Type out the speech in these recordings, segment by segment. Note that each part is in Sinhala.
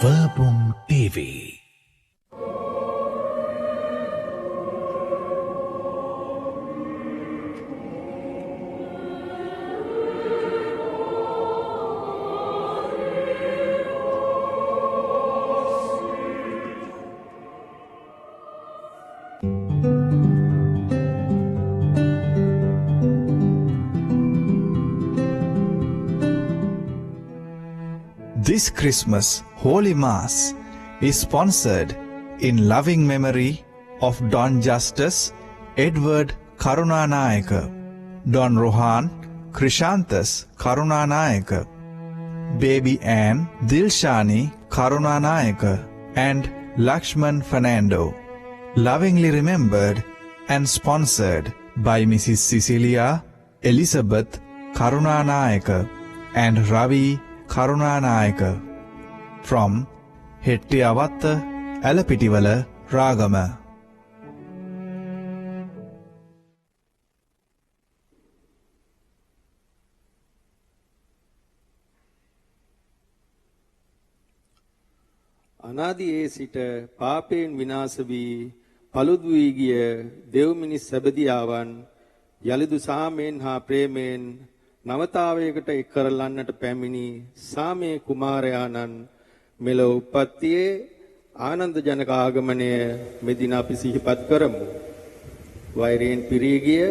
Verbum TV. This Christmas Holy Mass is sponsored in loving memory of Don Justice Edward Karunanayaka, Don Rohan Krishanthas Karunanayaka, Baby Anne Dilshani Karunanayaka, and Lakshman Fernando. Lovingly remembered and sponsored by Mrs. Cecilia Elizabeth Karunanayaka and Ravi Karunanayaka from Hettiavatta Alapitivala Ragama. අනාදියේ සිට පාපයෙන් විනාශ වී පළුදු වී ගිය දෙව් මිනිස් සැබදියාවන් යලිදු සාමයෙන් හා ප්‍රේමයෙන් නවතාවයකට එක් කරලන්නට පැමිණි සාමේ කුමාරයාණන් මෙලොව උප්පත්තියේ ආනන්ද ජනක ආගමනය මෙදින අපි සිහිපත් කරමු. වෛරයෙන් පිරී ගිය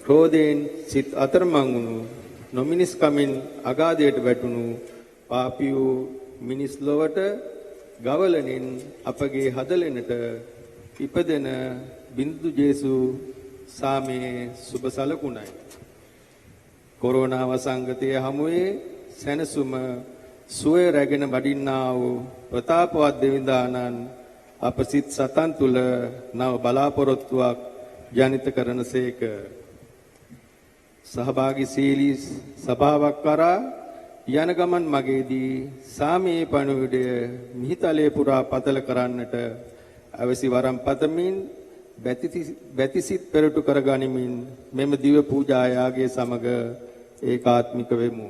ක්‍රෝධයෙන් සිත් අතරමං වුණු නොමිනිස් කමින් අගාධයට වැටුණු පාපී වූ මිනිස් ලොවට ගවලනින් අපගේ හදලෙනට ඉපදෙන බින්දු ජේසු සාමේ සුබ සලකුණයි. කොරෝනා වසංගතයේ හමුවේ සැනසුම සුවය රැගෙන වඩින්නා වූ ප්‍රතාපවත් දෙවිඳානන් අප සිත් සතන් තුල නව බලාපොරොත්තුවක් ජනිත කරනසේක. සහභාගීශීලී සභාවක් කරා යන ගමන් මගේදී සාමයේ පණුවිඩය මිහිතලයේ පුරා පතල කරන්නට අවසි වරම් පතමින් බැතිසිත පෙරටු කරගනිමින් මෙම දිව පූජා යාගයේ සමග ඒකාත්මික වෙමු.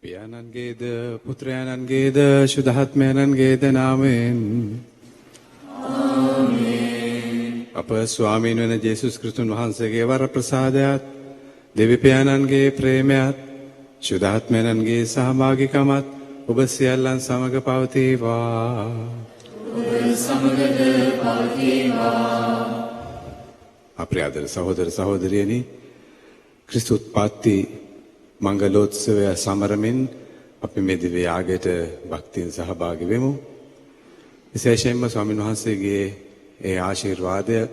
පියාණන්ගේද පුත්‍රයාණන්ගේද ශුද්ධාත්මයන්ගේද නාමයෙන් ආමේන්. අප ස්වාමීන් වන ජේසුස් ක්‍රිස්තුන් වහන්සේගේ වර ප්‍රසාදයත් දෙවිපියාණන්ගේ ප්‍රේමයත් ශුද්ධාත්මයන්ගේ සහභාගිකමත් ඔබ සියල්ලන් සමග පවතිවා. ඔබ සමගද පවතිවා. අපේ ආදර සහෝදර සහෝදරියනි, ක්‍රිස්තු උත්පත්ති මංගලෝත්සවය සමරමින් අපි මේ දිව්‍ය යාගයට භක්තියෙන් සහභාගී වෙමු. විශේෂයෙන්ම ස්වාමීන් වහන්සේගේ ඒ ආශිර්වාදය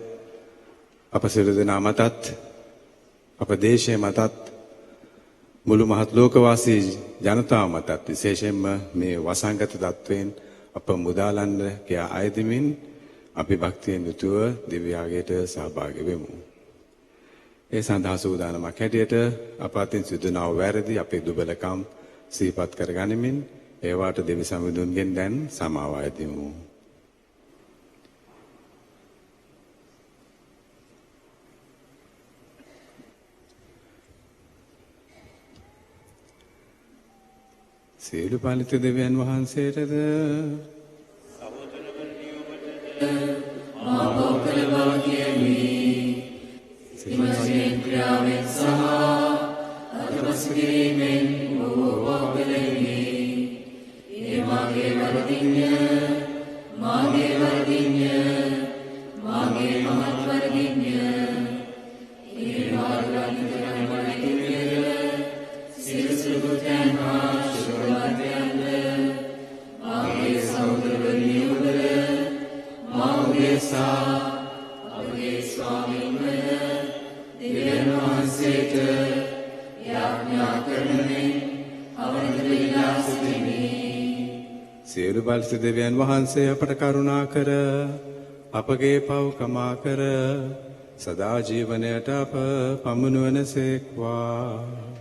අප සියලු දෙනා මතත්, අප දේශයේ මතත්, මුළු මහත් ලෝකවාසී ජනතාව මතත්, විශේෂයෙන්ම මේ වසංගත තත්වයෙන් අප මුදාලන්න කියා අයදිමින් අපි භක්තියෙන් යුතුව දිව්‍ය යාගයට සහභාගී වෙමු. ඒ සඳහා සූදානමක් හැටියට අප අතින් සිදුනව වැරදි අපේ දුබලකම් සිහිපත් කරගනිමින් ඒවාට දෙවි සමිඳුන්ගෙන් දැන් සමාව අයදිමු. සියලු පාලිත දෙවියන් වහන්සේටද සිමයෙන් ක්‍රියාවෙන් සහ අදවස් කිරීමෙන් වූවකලෙමි. ඒ මාගේ වරදින්ය, මාගේ වරදින්ය, මාගේ මහත් වරදින්ය. ඒ මාර්ගනිතරම වරදින්ය. සිරසුගතයන් හා ශුභවන්තයන්ද මාගේ සහෝදරවරියෝද මාගේ සහ අපගේ ස්වාමීන් වන දෙවියන් වහන්සේට යාඥා කරමින් අවනත වෙලා සිටිමි. සියලු බලස දෙවියන් වහන්සේ අපට කරුණා කර අපගේ පව් කමා කර සදා ජීවනයට අප පමුණුවනසේක්වා.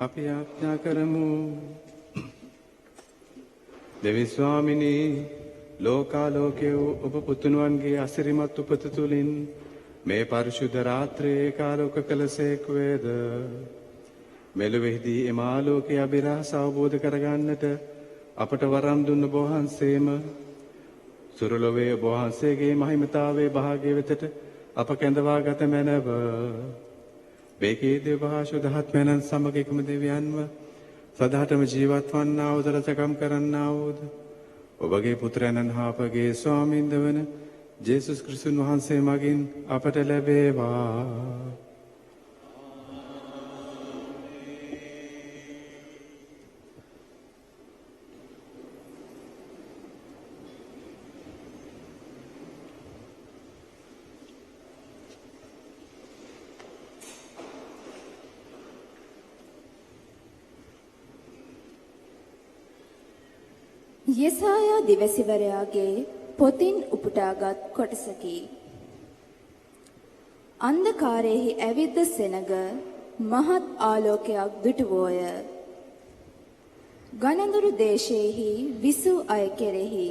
අපි යාඥා කරමු. දෙවි ස්වාමිනී, ලෝකාලෝකයේ ඔබ පුතුණුවන්ගේ අසිරිමත් උපත තුලින් මේ පරිශුද්ධ රාත්‍රියේ කාලෝක කළසේක් වේද. මෙලොවේදී එම ආලෝකයේ අභිරහස අවබෝධ කරගන්නට අපට වරම් දුන්න බෝවහන්සේම සුරලොවේ බෝවහන්සේගේ මහිමතාවයේ භාග්‍ය වෙතට අප කැඳවා ගත මැනව. බේකේ දේවහාශුදහත් මැනන් සමග එකම දෙවියන්ව සදාටම ජීවත් වන්නා වූ දරසකම් කරන්නා වූද ඔබගේ පුත්‍රයන්න් හා අපගේ ස්වාමින්ද වන ජේසුස් ක්‍රිස්තුන් වහන්සේ මගින් අපට ලැබේවා. යෙසායා දිවසිවරයාගේ පොතින් උපුටාගත් කොටසකි. අන්ධකාරයෙහි ඇවිද්ද සෙනග මහත් ආලෝකයක් දුටුවෝය. ගනඳුරු දේශයෙහි විසූ අය කෙරෙහි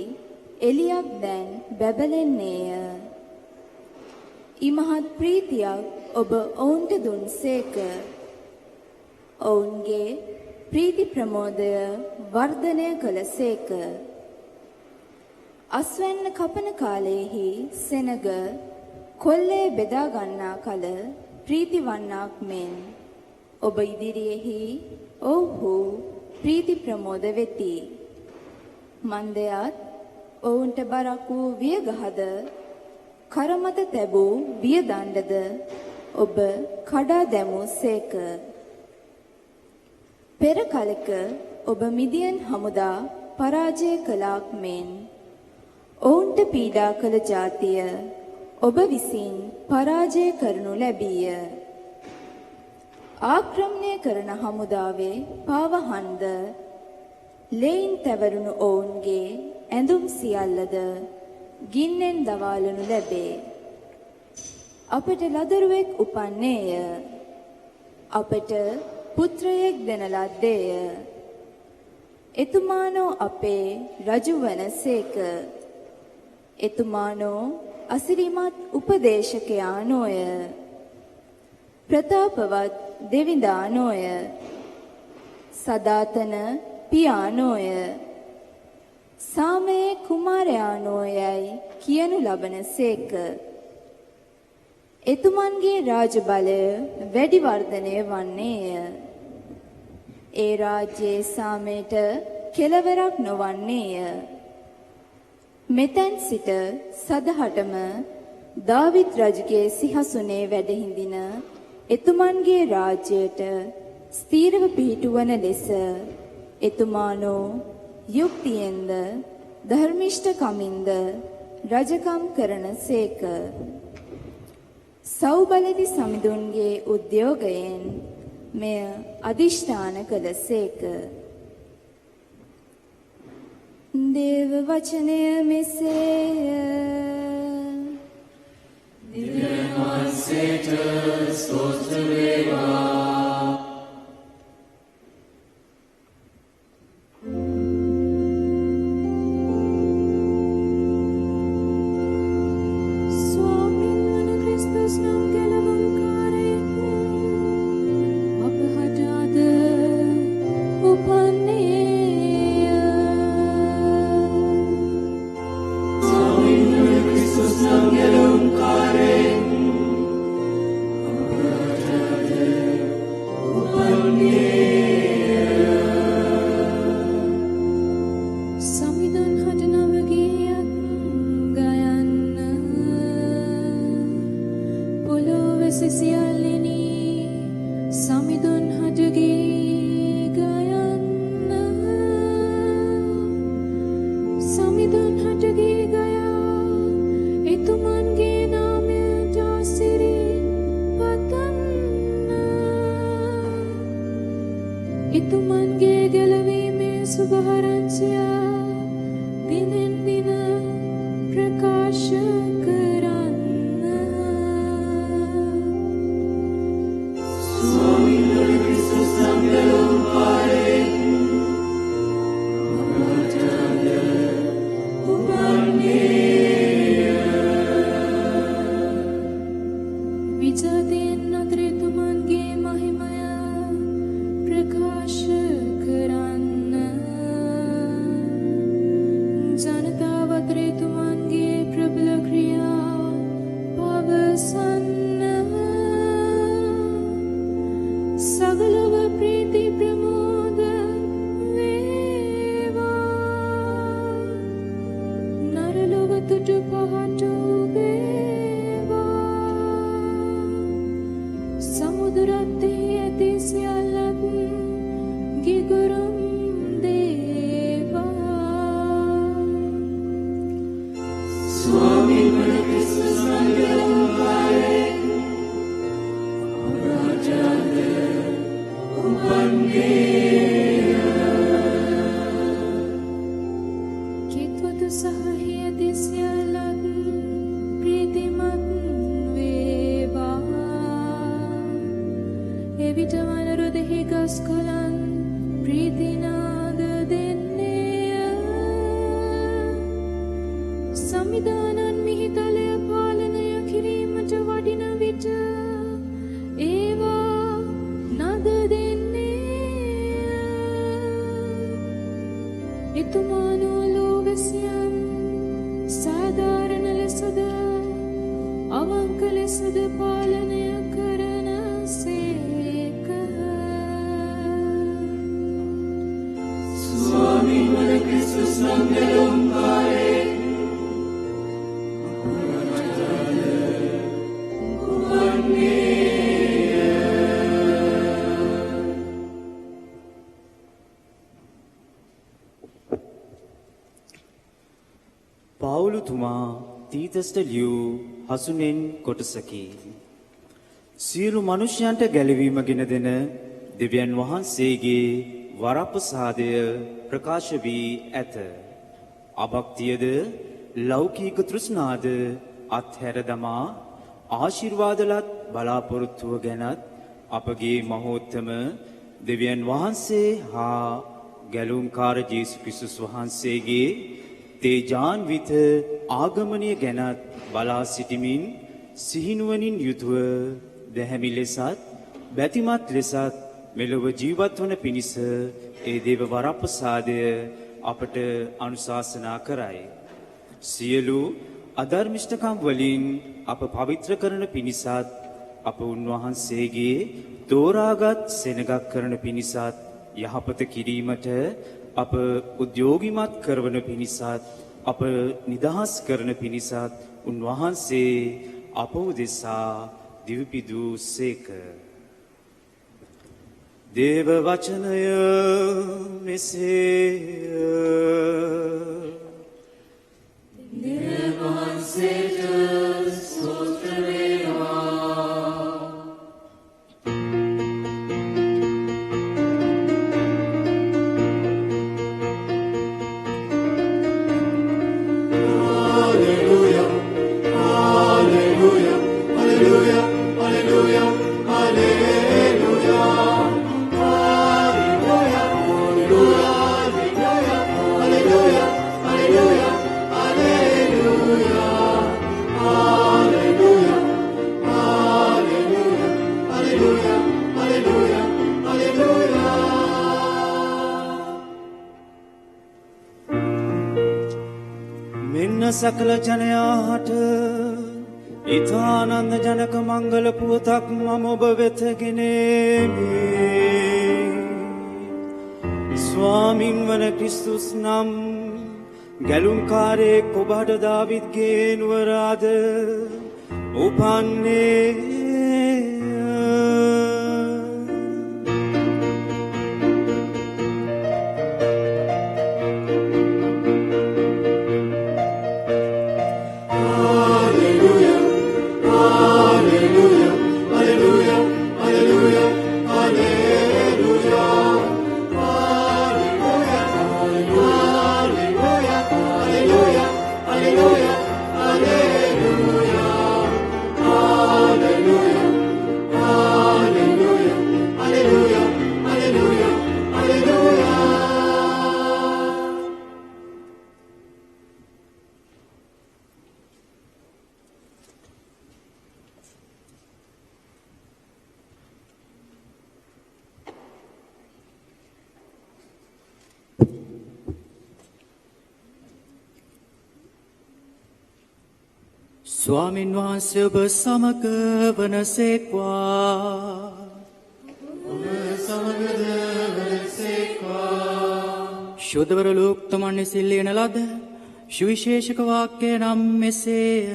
එලියක් දැන් බැබලෙන්නේය. ඉමහත් ප්‍රීතියක් ඔබ ඔවුන්ට දුන්සේක. ඔවුන්ගේ ප්‍රීති ප්‍රමෝදය වර්ධනය කළසේක. අස්වැන්න කපන කාලයේහි සෙනග කොල්ලේ බෙදා ගන්නා කල ප්‍රීති වන්නාක් මෙන් ඔබ ඉදිරියේහි ඔව්හු ප්‍රීති ප්‍රමෝද වෙති. මන්දයාත් ඔවුන්ට බරක් වූ වියගහද කරමත තැබූ වියදණ්ඩද ඔබ කඩා දැමූ සේක. පෙර කලක ඔබ මිදියන් හමුදා පරාජය කළාක් මෙන් ඔවුන්ට පීඩා කළ ජාතිය ඔබ විසින් පරාජය කරනු ලැබීය. ආක්‍රමණය කරන හමුදාවේ පාවහන්ද ලෙයින් තැවරුණු ඔවුන්ගේ ඇඳුම් සියල්ලද ගින්නෙන් දවාලනු ලැබේ. අපට ලදරුවෙක් උපන්නේය. අපට පුත්‍රයෙක් දෙන ලද්දේය. එතුමානෝ අපේ රජු වනසේක. එතුමානෝ අසිරිමත් උපදේශකයානෝය. ප්‍රතාපවත් දෙවිඳානෝය. සදාතන පියානෝය. සාමයේ කුමාරයානෝයයි කියනු ලබනසේක. එතුමන්ගේ රාජ බලය වැඩි වර්ධනය වන්නේය. ඒ රාජ්‍යයේ සාමයට කෙලවරක් නොවන්නේය. මෙතෙන් සිට සදහටම දාවිත් රජුගේ සිහසුනේ වැඩ හිඳින එතුමන්ගේ රාජ්‍යයට ස්ථීරව පිහිටුවන ලෙස එතුමානෝ යුක්තියෙන්ද ධර්මිෂ්ඨකමින්ද රජකම් කරනසේක. සෞබලති සමිඳුන්ගේ උද්‍යෝගයෙන් මෙය අදිෂ්ඨාන කළසේක. දේව වචනය මෙසේය. දිව්‍යන් වහන්සේට ස්තෝත්‍ර වේවා. විජාතීන් අතරේ තුමන්ගේ මහිමය ප්‍රකාශ කරන්න ජනතාව අතරේ තුමන්ගේ ප්‍රබල ක්‍රියා පවසන්න සගලව ප්‍රීති ප්‍රමෝද වේවා නරලොව තුටු පහට සමුදුරත්ෙහි ඇති සියල්ලත් ගිගුරුම් දේවා ස්වාමීන් වහන්සේ ක්‍රිස්තුස් සංඝයාගේ අපරාජාද උපන්ගේ කිත්වතු සහ ඇති සියල්ලත් ප්‍රීතිමත් එවිට වනරොදෙහි ගස් කොළන් ප්‍රීතිනාද දෙන්නේය සංවිධානන් මිහිතලය පාලනය කිරීමට වඩින විට ඒවා නද දෙන්නේය එතුමානෝ ලෝවැසියන් සාධාරණ ලෙසද අවංක ලෙසද පාලනය කරන සේක ස්වාමීන් වහන්සේ ක්‍රිස්තුස් සංඝයාගේ පවුලුතුමා තීතස්ට ලියූ හසුනෙන් කොටසකි. සියලු මනුෂ්‍යයන්ට ගැලවීම ගෙන දෙන දෙවියන් වහන්සේගේ වරප්‍රසාදය ප්‍රකාශ වී ඇත. අභක්තියද ලෞකික තෘෂ්ණාද අත්හැර දමා ආශිර්වාදලත් බලාපොරොත්තුව ගැනත් අපගේ මහෝත්තම දෙවියන් වහන්සේ හා ගැලුම්කාර ජේසුස් ක්‍රිස්තුස් වහන්සේගේ තේජාන්විත ආගමනය ගැනත් බලා සිටිමින් සිහිනුවණින් යුතුව දැහැමි ලෙසත් බැතිමත් ලෙසත් මෙලොව ජීවත් වන පිණිස ඒ දේව වරප්‍රසාදය අපට අනුශාසනා කරයි. සියලු අධර්මිෂ්ඨකම් වලින් අප පවිත්‍ර කරන පිණිසත් අප උන්වහන්සේගේ තෝරාගත් සෙනගක් කරන පිණිසත් යහපත කිරීමට අප උද්‍යෝගිමත් කරවන පිණිසත් අප නිදහස් කරන පිණිසත් උන්වහන්සේ අප උදෙසා දිවිපිදූ සේක. දේව වචනය මෙසේය. දේවවහන්සේට ස්තෝත්‍ර වේවා. සකල ජනයාට ඉතානන්ද ජනක මංගල පුවතක් මම ඔබ වෙත ගෙනෙමි. ස්වාමින් වන ක්‍රිස්තුස් නම් ගැලුම්කාරයෙක් ඔබට දාවිද්ගේ නුවරාද උපන්නේ. Hallelujah. ස්වාමින් වහන්සේ ඔබ සමග වනසේක්වා. ශුද්ධවර ලෝක්තුමන් විසින් ලියන ලද සුවිශේෂක වාක්‍යය නම් මෙසේය.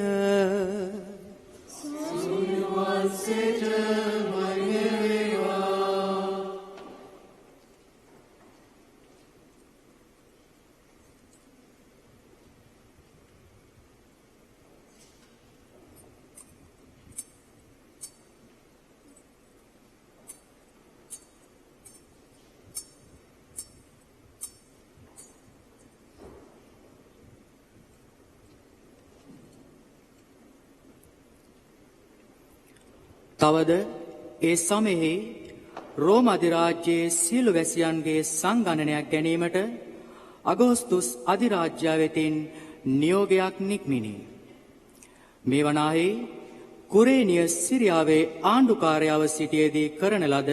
තවද ඒ සමයෙහි රෝම අධිරාජ්‍යයේ සියලු වැසියන්ගේ සංගණනයක් ගැනීමට අගෝස්තුස් අධිරාජ්‍යාව වෙතින් නියෝගයක් නික්මිනි. මේ වනාහි කුරේනියස් සිරියාවේ ආණ්ඩුකාරයව සිටියේදී කරන ලද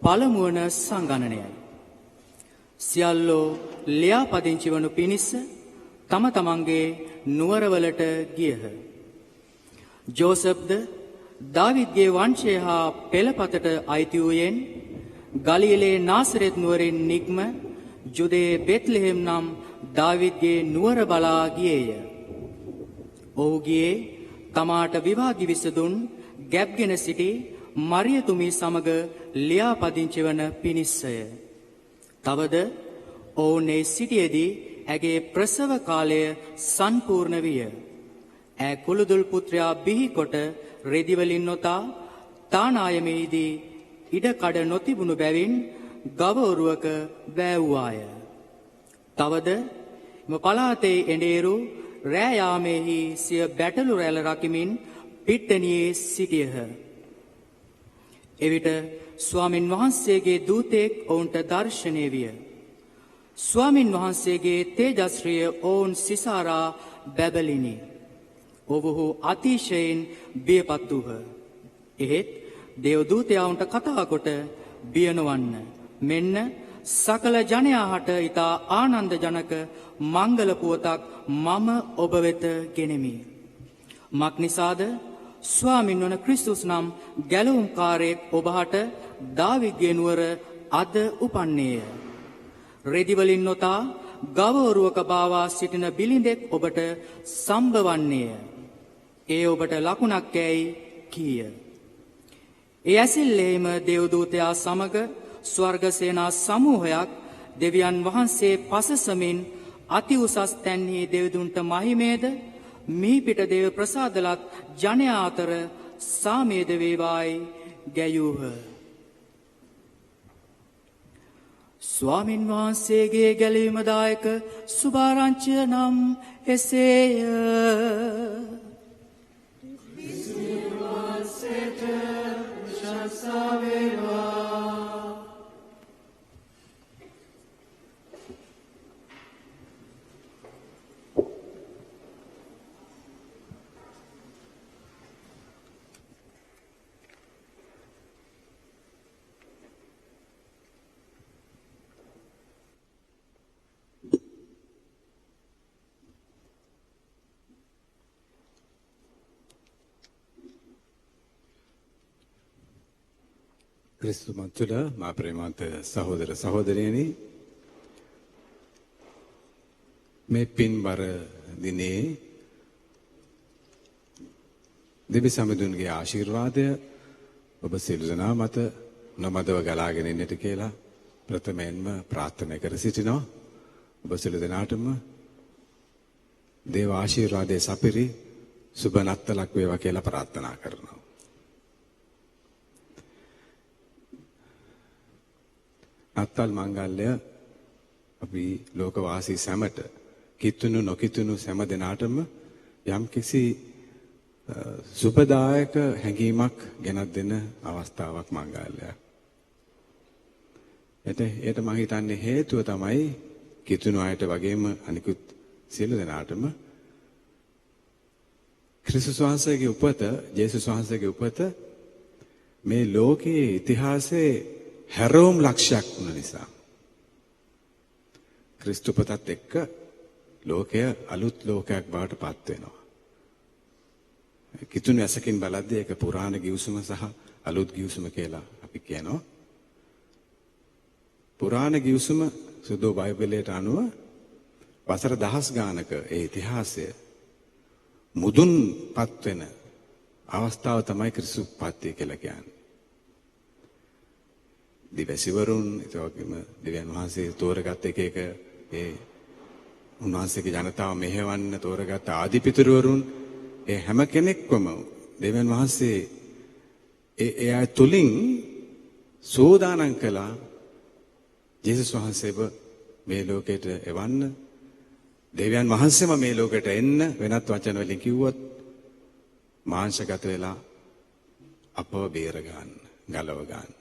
පළමුවන සංගණනයයි. සියල්ලෝ ලියාපදිංචි වනු පිණිස තම තමන්ගේ නුවරවලට ගියහ. ජෝසප්ද දාවිද්ගේ වංශය හා පෙළපතට අයිති වූයෙන් ගලීලේ නාසරෙත් නුවරින් නික්ම ජුදේ බෙත්ලෙහෙම් නම් දාවිද්ගේ නුවර බලා ගියේය. ඔහු ගියේ තමාට විවාහ දිවිසදුන් ගැබ්ගෙන සිටි මරියතුමී සමග ලියාපදිංචි වන පිණිසය. තවද ඔවුන් ඒ සිටියේදී ඇගේ ප්‍රසව කාලය සම්පූර්ණ විය. ඈ කුළුදුල් පුත්‍රයා බිහි කොට රෙදිවලින් නොතා තානායමේදී ඉඩකඩ නොතිබුණු බැවින් ගවවරුවක බෑවුවාය. තවද එම පළාතේ එඬේරු රෑ යාමේහි සිය බැටළු රැළ රකිමින් පිට්ටනියේ සිටියහ. එවිට ස්වාමින් වහන්සේගේ දූතෙක් ඔවුන්ට දර්ශනය විය. ස්වාමින් වහන්සේගේ තේජස්ශ්‍රිය ඔවුන් සිසාරා බැබලිනි. ඔවුහු අතිශයින් බියපත් වූහ. එහෙත් දේවදූතයාවුන්ට කතා කොට බිය නොවන්න. මෙන්න සකල ජනයාට ඊතා ආනන්දජනක මංගල පුවතක් මම ඔබ වෙත ගෙනෙමි. මක්නිසාද ස්වාමින් වන ක්‍රිස්තුස් නම් ගැලවුම්කාරයෙක් ඔබහට දාවිද්ගේ නුවර අද උපන්නේය. රෙදිවලින් නොතා ගවවරුවක බාවා සිටින බිලිඳෙක් ඔබට සම්බවන්නේය. ඒ ඔබට ලකුණක් යැයි කීය. ඒ ඇසිල්ලේම දේවදූතයා සමග ස්වර්ගසේනා සමූහයක් දෙවියන් වහන්සේ පසසමින් අති උසස් තැන්හි දෙවිදුන්ට මහිමේද මිහිපිට දේව ප්‍රසාදලත් ජනයා අතර සාමේද වේවායි ගැයූහ. ස්වාමින් වහන්සේගේ ගැලවීමදායක සුභාරංචිය නම් එසේය. ක්‍රිස්තුමත් තුළ මා ප්‍රේමවන්ත සහෝදර සහෝදරියනි, මේ පින්බර දිනේ දෙවි සමිඳුන්ගේ ආශිර්වාදය ඔබ සියලු දෙනා මත නොමදව ගලාගෙන එන්නට කියලා ප්‍රථමයෙන්ම ප්‍රාර්ථනා කර සිටිනවා. ඔබ සියලු දෙනාටම දේව ආශිර්වාදයේ සපිරි සුබ නත්තලක් වේවා කියලා ප්‍රාර්ථනා කරනවා. නත්තල් මංගල්‍ය අපි ලෝකවාසී සැමට කිතුණු නොකිතුණු සෑම දෙනාටම යම්කිසි සුබදායක හැඟීමක් ගෙනත් දෙන අවස්ථාවක් මංගල්‍යය. ඒට මම හිතන්නේ හේතුව තමයි කිතුණු අයට වගේම අනිකුත් සියලු දෙනාටම ක්‍රිස්තුස් වහන්සේගේ උපත, ජේසුස් වහන්සේගේ උපත මේ ලෝකයේ ඉතිහාසයේ හැරවුම් ලක්ෂයක් වුණ නිසා. ක්‍රිස්තුපතත් එක්ක ලෝකය අලුත් ලෝකයක් බවට පත් වෙනවා. කිතුණු ඇසකින් බලද්දී ඒක පුරාණ ගිවිසුම සහ අලුත් ගිවිසුම කියලා අපි කියනවා. පුරාණ ගිවිසුම සුදු බයිබලයට අනුව වසර දහස් ගානක ඒ ඉතිහාසය මුදුන්පත් වෙන අවස්ථාව තමයි ක්‍රිස්තු උත්පත්තිය කියලා කියන්නේ. දිවසිවරුන් ඒ වගේම දෙවියන් වහන්සේ තෝරගත් එක ඒ උන්වහන්සේගේ ජනතාව මෙහෙවන්න තෝරගත් ආදිපිතෘවරුන් ඒ හැම කෙනෙක්වම දෙවියන් වහන්සේ ඒ අය තුලින් සෝදානම් කළා ජේසුස් වහන්සේව මේ ලෝකයට එවන්න. දෙවියන් වහන්සේම මේ ලෝකයට එන්න වෙනත් වචන වලින් කිව්වොත් මාංශගත වෙලා අපව බේර ගන්න, ගලව ගන්න.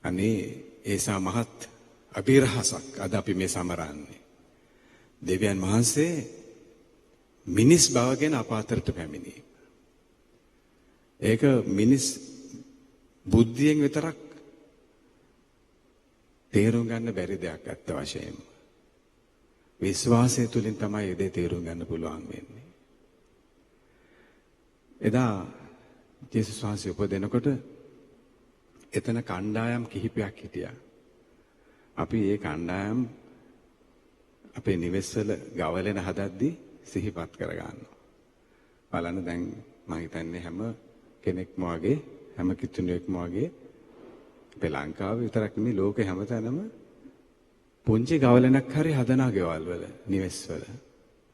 අනේ ඒසා මහත් අභිරහසක් අද අපි මේ සමරන්නේ. දෙවියන් වහන්සේ මිනිස් බවගෙන අප අතරට පැමිණි. ඒක මිනිස් බුද්ධියෙන් විතරක් තේරුම් ගන්න බැරි දෙයක් ඇත්ත වශයෙන්ම. විශ්වාසය තුළින් තමයි ඒ දේ තේරුම් ගන්න පුළුවන් වෙන්නේ. එදා ජේසුස් වහන්සේ උපදිනකොට එතන කණ්ඩායම් කිහිපයක් හිටියා. අපි ඒ කණ්ඩායම් අපේ නිවෙස්වල ගවලෙන හදද්දී සිහිපත් කරගන්නවා. බලන්න දැන් මම හිතන්නේ හැම කෙනෙක්ම වගේ හැම කිතුණුවෙක්ම වගේ අපේ ලංකාවේ විතරක් නෙමෙයි ලෝකේ හැමතැනම පුංචි ගවලෙනක් හරි හදනා ගෙවල් වල නිවෙස්වල.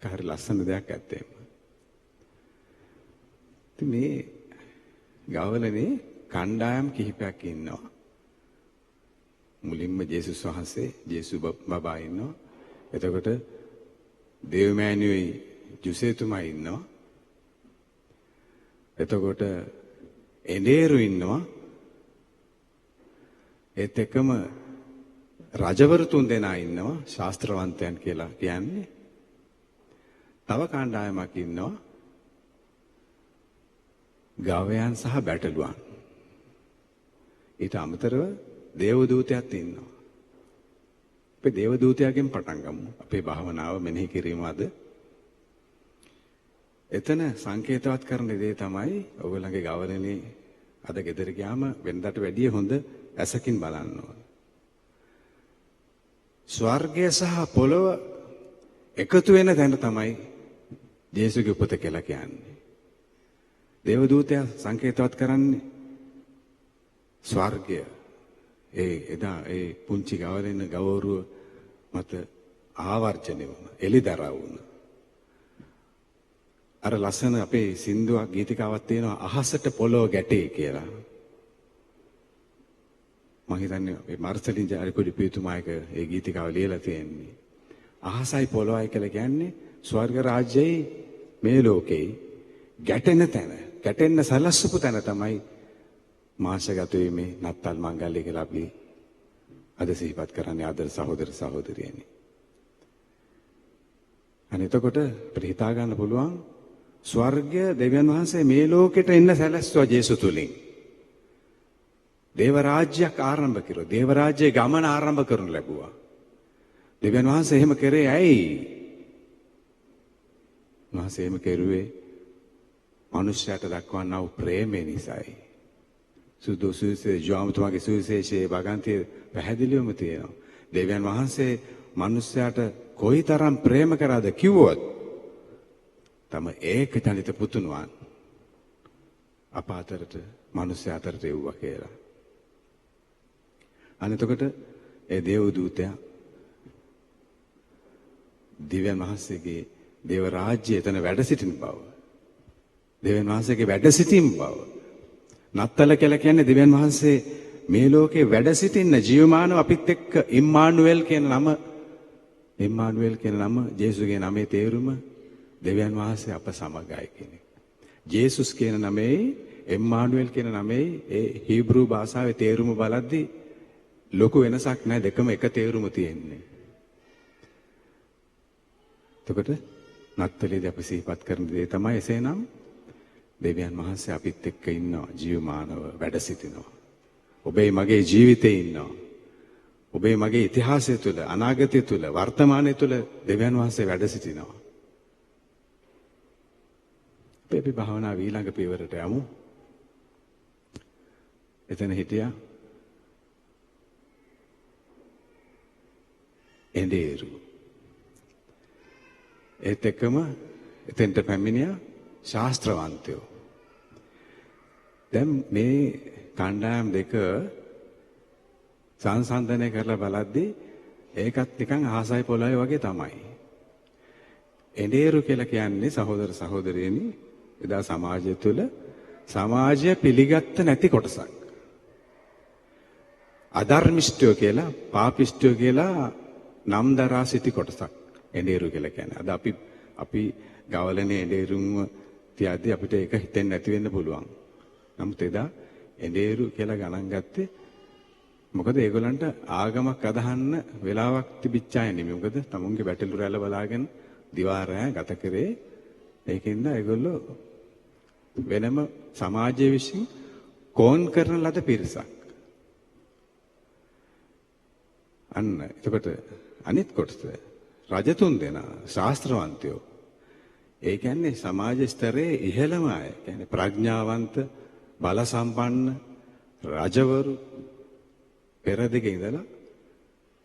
ඒක හරි ලස්සන දෙයක් ඇත්තේම. ඉතින් මේ ගවලනේ කණ්ඩායම් කිහිපයක් ඉන්නවා. මුලින්ම ජේසුස් වහන්සේ, ජේසු බබා ඉන්නවා. එතකොට දේවමෑණියෝයි ජුසේතුමා ඉන්නවා. එතකොට එඬේරු ඉන්නවා. ඒත් එක්කම රජවරු තුන් දෙනා ඉන්නවා, ශාස්ත්‍රවන්තයන් කියලා කියන්නේ. තව කණ්ඩායමක් ඉන්නවා ගවයන් සහ බැටළුවන්. ඊට අමතරව දේවදූතයත් ඉන්නවා. අපි දේවදූතයාගෙන් පටන් ගමු. අපේ භාවනාව මෙනෙහි කිරීම අද. එතන සංකේතවත් කරන දේ තමයි ඔයගොල්ලන්ගේ ගවලනේ අද ගෙදර ගියාම වෙනදාට වැඩිය හොඳ ඇසකින් බලන්න ඕන. ස්වර්ගය සහ පොළොව එකතු වෙන තැන තමයි ජේසුගේ උපත කියලා කියන්නේ. දේවදූතයා සංකේතවත් කරන්නේ ස්වර්ගය. එදා ඒ පුංචි ගවලෙන ගවරුව මත ආවර්ජනය වුණ, එළිදරව් වුණ. අර ලස්සන අපේ සින්දුවක් ගීතිකාවක් තියෙනවා අහසට පොළොව ගැටේ කියලා. මම හිතන්නේ අපේ මාර්සලින් ජාරිපොඩි පියතුමායක ඒ ගීතිකාව ලියලා තියෙන්නේ. අහසයි පොළොවයි කියලා කියන්නේ ස්වර්ග රාජ්‍යයේ මේ ලෝකේ ගැටෙන තැන, ගැටෙන්න සලස්සපු තැන තමයි මාංශගත වීමේ නත්තල් මංගල්‍ය කියලා අපි අද සිහිපත් කරන්නේ ආදර සහෝදර සහෝදරියනි. අනිතකොට ප්‍රහිතා ගන්න පුළුවන් ස්වර්ගය දෙවියන් වහන්සේ මේ ලෝකෙට එන්න සැලැස්සුවා ජේසු තුලින්. දේව රාජ්‍යයක් ආරම්භ කළා. දේව රාජ්‍යයේ ගමන ආරම්භ කරනු ලැබුවා. දෙවියන් වහන්සේ එහෙම කරේ ඇයි? වහන්සේ එහෙම කෙරුවේ මනුෂ්‍යයට දක්වන්නා වූ ප්‍රේමය නිසායි. සුදුසුසේ ජෝමතුමාගේ සුවිශේෂයේ වගන්තිය පැහැදිලිවම තියෙනවා. දෙවියන් වහන්සේ මනුෂ්‍යයට කොයිතරම් ප්‍රේම කරාද කිව්වොත් තම ඒක ජනිත පුතුණුවන් අප අතරට මනුෂ්‍ය අතරට එව්වා කියලා. අනිතකොට ඒ දේව දූතයා දිව්‍යන් වහන්සේගේ දේව රාජ්‍යය එතන වැඩ සිටින බව, දෙවියන් වහන්සේගේ වැඩ සිටීම බව. නත්තල කියලා කියන්නේ දෙවියන් වහන්සේ මේ ලෝකේ වැඩ සිටින්න ජීවමානව අපිත් එක්ක ඉම්මානුවෙල් කියන නම, ඉම්මානුවෙල් කියන නම ජේසුගේ නමේ තේරුම දෙවියන් වහන්සේ අප සමගයි කියන එක. ජේසුස් කියන නමේ ඉම්මානුවෙල් කියන නමේ ඒ හීබ්‍රු භාෂාවේ තේරුම බලද්දී ලොකු වෙනසක් නැහැ, දෙකම එක තේරුම තියෙන්නේ. එතකොට නත්තලේදී අපි සිහිපත් කරන දේ තමයි එසේනම් දෙවියන් වහන්සේ අපිත් එක්ක ඉන්නවා, ජීවමානව වැඩ සිටිනවා. ඔබේ මගේ ජීවිතේ ඉන්නවා. ඔබේ මගේ ඉතිහාසය තුළ, අනාගතය තුළ, වර්තමානය තුළ දෙවියන් වහන්සේ වැඩ සිටිනවා. අපි භාවනාව ඊළඟ පියවරට යමු. එතන හිටියා එඬේරු. ඒත් එක්කම එතෙන්ට පැමිණියා ශාස්ත්‍රවන්තයෝ. දැන් මේ කණ්ඩායම් දෙක සංසන්දනය කරලා බලද්දී ඒකත් නිකන් ආසයි පොළොයි වගේ තමයි. එඬේරු කියලා කියන්නේ සහෝදර සහෝදරියනි එදා සමාජය තුළ සමාජය පිළිගත්ත නැති කොටසක්. අධර්මිෂ්ඨයෝ කියලා පාපිෂ්ඨයෝ කියලා නම් දරා සිටි කොටසක් එඬේරු කියලා කියන්නේ. අද අපි ගවලනේ එඬේරුන්ව තියද්දී අපිට ඒක හිතෙන්නේ නැති වෙන්න පුළුවන්. නමුත් එදා එඬේරු කියලා ගණන් ගත්තේ මොකද ඒගොල්ලන්ට ආගමක් අදහන්න වෙලාවක් තිබිච්ච අය නෙමෙයි. මොකද තමුන්ගේ බැටළු රැළ බලාගෙන දිවා රැය ගත කරේ. ඒකින්ද ඒගොල්ලෝ වෙනම සමාජයේ විශ්ින් කෝන් කරන ලද පිරිසක්. අන්න එතකොට අනිත් කොටස රජතුන් දෙනා ශාස්ත්‍රවන්තයෝ. ඒ කියන්නේ සමාජ ස්තරයේ ඉහළම අය. කියන්නේ ප්‍රඥාවන්ත බල සම්පන්න රජවරු පෙරදිග ඉඳලා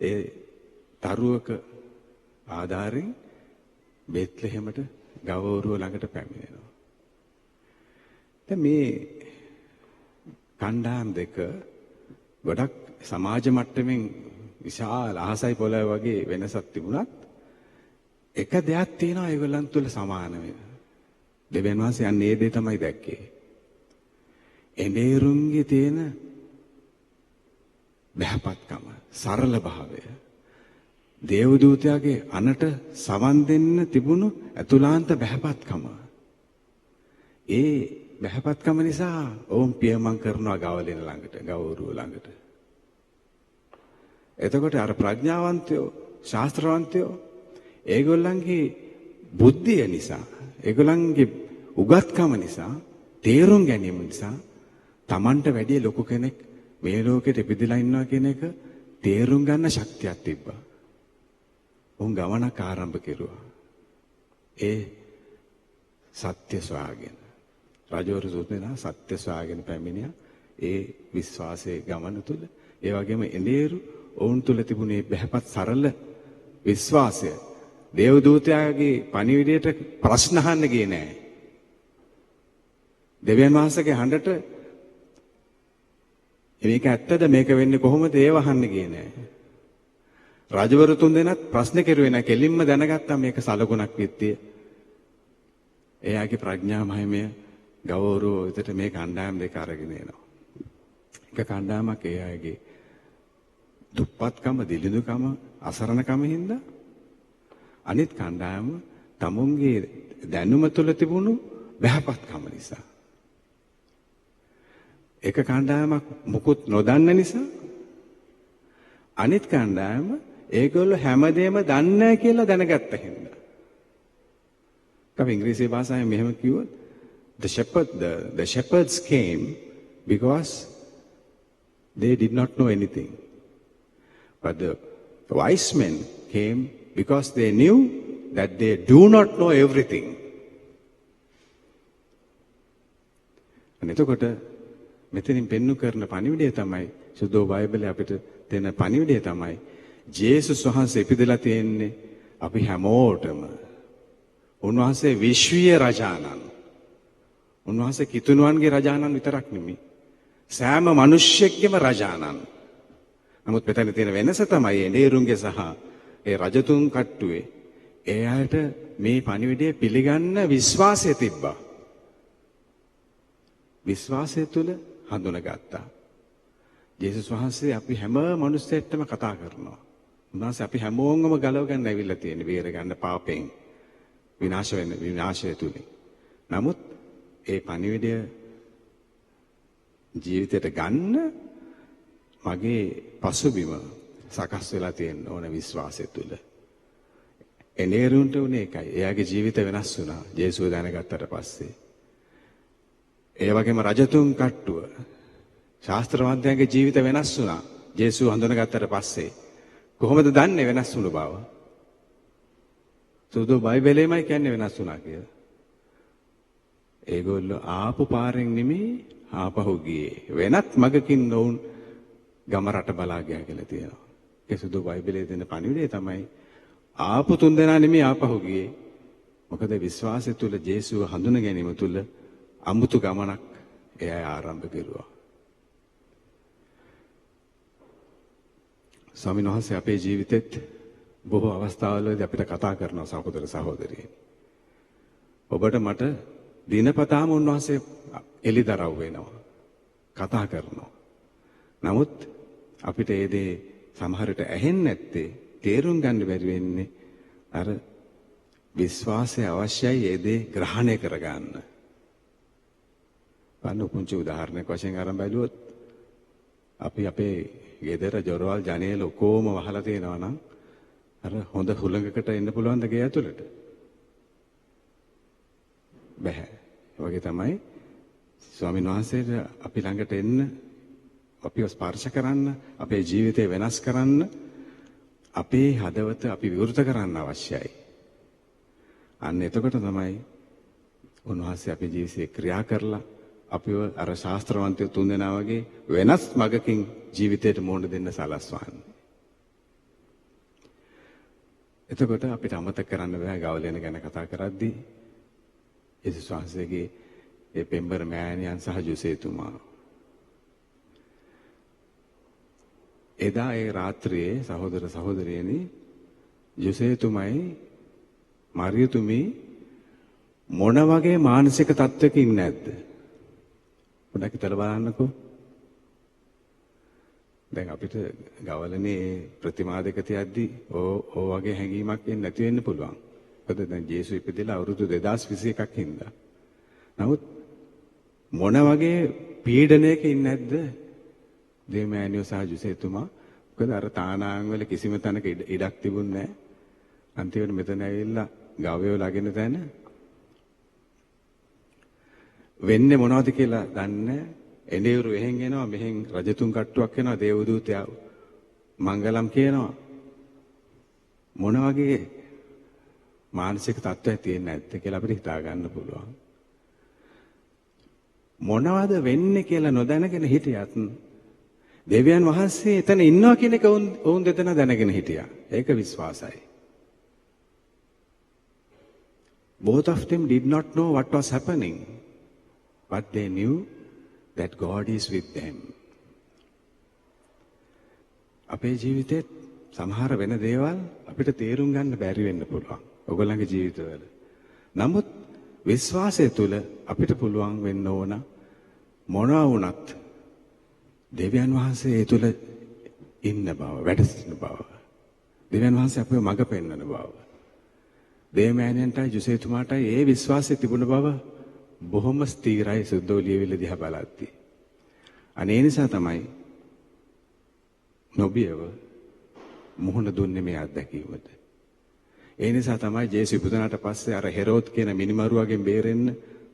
ඒ තරුවක ආධාරයෙන් බෙත්ලෙහෙමට ගවවරුව ළඟට පැමිණෙනවා. දැන් මේ කණ්ඩායම් දෙක ගොඩක් සමාජ මට්ටමින් විශාල අහසයි පොළොව වගේ වෙනසක් තිබුණත් එක දෙයක් තියෙනවා ඒගොල්ලන් තුල සමාන වෙන. දෙවියන් වහන්සේ අන්න ඒ දේ තමයි දැක්කේ. එඬේරුන්ගේ තියෙන බහපත්කම, සරල භාවය, දේවදූතයාගේ අනට සවන් දෙන්න තිබුණු අතුලාන්ත බහපත්කම. ඒ බහපත්කම නිසා ඔවුන් පියමන් කරනවා ගවලෙන ළඟට, ගවවරුව ළඟට. එතකොට අර ප්‍රඥාවන්තයෝ, ශාස්ත්‍රවන්තයෝ ඒගොල්ලන්ගේ බුද්ධිය නිසා, ඒගොල්ලන්ගේ උගත්කම නිසා, තේරුම් ගැනීම නිසා Tamanට වැඩි ලොකු කෙනෙක් මේ ලෝකෙට ඉපදිලා ඉන්නවා කියන එක තේරුම් ගන්න ශක්තියක් තිබ්බා. උන් ගමනක් ආරම්භ කෙරුවා. ඒ සත්‍ය සොයාගෙන රජවරු සුදුනා සත්‍ය සොයාගෙන පැමිණියා ඒ විශ්වාසයේ ගමන තුල. ඒ වගේම එඬේරු ඔවුන් තුල තිබුණේ බහපත් සරල විශ්වාසය. දේවදූතයාගේ පණිවිඩයට ප්‍රශ්න අහන්න ගියේ නෑ. දෙවියන් වහන්සේගේ හඬට මේක ඇත්තද මේක වෙන්නේ කොහොමද ඒව අහන්න ගියේ නෑ. රජවරු තුන් දෙනාත් ප්‍රශ්න කෙරුවේ නෑ. කෙලින්ම දැනගත්තා මේක සලකුණක් විත්තිය. එයාගේ ප්‍රඥා මහිමය ගවවරුව විතර මේ කණ්ඩායම් දෙක අරගෙන එනවා. එක කණ්ඩායමක් ඒ අයගේ දුප්පත්කම, දිලිඳුකම, අසරණකම හින්දා අනිත් කණ්ඩායම තමුන්ගේ දැනුම තුළ තිබුණු බහපත්කම නිසා. එක කණ්ඩායමක් මුකුත් නොදන්න නිසා අනිත් කණ්ඩායම ඒගොල්ලෝ හැමදේම දන්නේ කියලා දැනගත්ත හින්දා. කව ඉංග්‍රීසි භාෂාවෙන් මෙහෙම කිව්වොත් the shepherds came because they did not know anything. But the wise men came because they knew that they do not know everything. එතකොට මෙතනින් පෙන්වු කරන පණිවිඩය තමයි සුදෝ බයිබලයේ අපිට දෙන පණිවිඩය තමයි ජේසුස් වහන්සේ ඉපදලා තියෙන්නේ අපි හැමෝටම. උන්වහන්සේ විශ්වීය රජාණන්. උන්වහන්සේ කිතුණුවන්ගේ රජාණන් විතරක් නෙමෙයි. සෑම මිනිස්සෙක්ගේම රජාණන්. නමුත් මෙතන තියෙන වෙනස තමයි එඬේරුන්ගේ සහ ඒ රජතුන් කට්ටුවේ ඒ අයට මේ පණිවිඩය පිළිගන්න විශ්වාසය තිබ්බා. විශ්වාසය තුළ හඳුනගත්තා. ජේසුස් වහන්සේ අපි හැම මිනිස්සෙක්ටම කතා කරනවා. උන්වහන්සේ අපි හැමෝමම ගලව ගන්න ඇවිල්ලා තියෙන බේර ගන්න පාපයෙන් විනාශය තුලින්. නමුත් ඒ පණිවිඩය ජීවිතයට ගන්න මගේ පසුබිම සකස් වෙලා තියෙන ඕන විශ්වාසය තුල. එඬේරුන්ට උනේ ඒකයි. එයාගේ ජීවිත වෙනස් වුණා ජේසුව දැනගත්තට පස්සේ. ඒ වගේම රජතුන් කට්ටුව ශාස්ත්‍රවන්තයන්ගේ ජීවිත වෙනස් වුණා ජේසුව හඳුනගත්තට පස්සේ. කොහොමද දන්නේ වෙනස් වුණ බව? සුදු බයිබලෙමයි කියන්නේ වෙනස් වුණා කියලා. ඒගොල්ලෝ ආපු පාරෙන් නෙමෙයි ආපහු ගියේ. වෙනත් මගකින් වුන් ගම රට බලා ගියා කියලා තියෙනවා. ඒ සුදු බයිබලයේ දෙන පණිවිඩය තමයි ආපු තුන් දෙනා නෙමෙයි ආපහු ගියේ. මොකද විශ්වාසය තුල ජේසුව හඳුන ගැනීම තුල අමුතු ගමනක් එයා ආරම්භ කරුවා. ස්වාමීන් වහන්සේ අපේ ජීවිතෙත් බොහෝ අවස්ථාවලදී අපිට කතා කරනවා සහෝදර සහෝදරියනි. ඔබට මට දිනපතාම උන්වහන්සේ එළිදරව් වෙනවා. කතා කරනවා. නමුත් අපිට ඒ දේ සමහර විට ඇහෙන්නේ නැත්තේ තේරුම් ගන්න බැරි වෙන්නේ අර විශ්වාසය අවශ්‍යයි ඒ දේ ග්‍රහණය කරගන්න. පන්න පුංචි උදාහරණයක් වශයෙන් අරන් බැලුවොත් අපි අපේ ගෙදර ජොරවල් ජනේල ඔක්කොම වහලා තියෙනවා නම් අර හොඳ හුළඟකට එන්න පුළුවන් ද ගේ ඇතුළට? බැහැ. ඒ වගේ තමයි ස්වාමීන් වහන්සේට අපි ළඟට එන්න, අපිව ස්පර්ශ කරන්න, අපේ ජීවිතය වෙනස් කරන්න, අපේ හදවත අපි විවෘත කරන්න අවශ්‍යයි. අන්න එතකොට තමයි උන්වහන්සේ අපේ ජීවිතේ ක්‍රියා කරලා අපිව අර ශාස්ත්‍රවන්තයෝ තුන්දෙනා වගේ වෙනස් මගකින් ජීවිතයට මුහුණ දෙන්න සලස්වන්නේ. එතකොට අපිට අමතක කරන්න බෑ ගවලෙන ගැන කතා කරද්දී යේසුස් වහන්සේගේ ඒ පෙම්බර මෑණියන් සහ ජොසේතුමා එදා ඒ රාත්‍රියේ සහෝදර සහෝදරියනි ජොසේතුමයි මරියතුමි මොන වගේ මානසික තත්ත්වයක ඉන්නේ නැද්ද? පොඩ්ඩක් හිතලා බලන්නකෝ. දැන් අපිට ගවලනේ ප්‍රතිමා දෙක තියද්දි ඕ වගේ හැඟීමක් එන්නේ නැති වෙන්න පුළුවන්. මොකද දැන් ජේසු ඉපදෙලා අවුරුදු 2021ක් හින්දා. නමුත් මොන වගේ පීඩනයක ඉන්නේ නැද්ද? දෙමෑණියෝ සහ ජොසේතුමා. මොකද අර තානාංග වල කිසිම තැනක ඉඩක් තිබුණේ නැහැ. අන්තිමට මෙතන ඇවිල්ලා ගවයෝ ළගෙන තැන වෙන්නේ මොනවද කියලා දන්නේ. එඬේවරු එහෙන් එනවා, මෙහෙන් රජතුන් කට්ටුවක් එනවා, දේවදූතයා මංගලම් කියනවා. මොන වගේ මානසික තත්ත්වයක් තියෙන්නේ නැද්ද කියලා අපිට හිතා ගන්න පුළුවන්. මොනවද වෙන්නේ කියලා නොදැනගෙන හිටියත් දෙවියන් වහන්සේ එතන ඉන්නවා කියන එක වුන් දෙතන දැනගෙන හිටියා. ඒක විශ්වාසයි. Both of them did not know what was happening, but they knew that God is with them. අපේ ජීවිතේ සමහර වෙන දේවල් අපිට තේරුම් ගන්න බැරි වෙන්න පුළුවන්. ඔයගොල්ලන්ගේ ජීවිතවල. නමුත් විශ්වාසය තුළ අපිට පුළුවන් වෙන්න ඕන මොනවා වුණත් දෙවියන් වහන්සේ ඒ තුළ ඉන්න බව, වැඩ සිටින බව. දෙවියන් වහන්සේ අපිව මඟ පෙන්වන බව. දේවමෑණියන්ටයි ජොසේතුමාටයි ඒ විශ්වාසය තිබුණ බව බොහොම ස්ථිරයි සුද්ධෝ ලියවිල්ල දිහා බලද්දී. අනේ නිසා තමයි නොබියව මුහුණ දුන්නේ මේ අත්දැකීමට. ඒ නිසා තමයි ජේසු ඉපදුනාට පස්සේ අර හෙරෝද් කියන මිනිමරුවගෙන් බේරෙන්න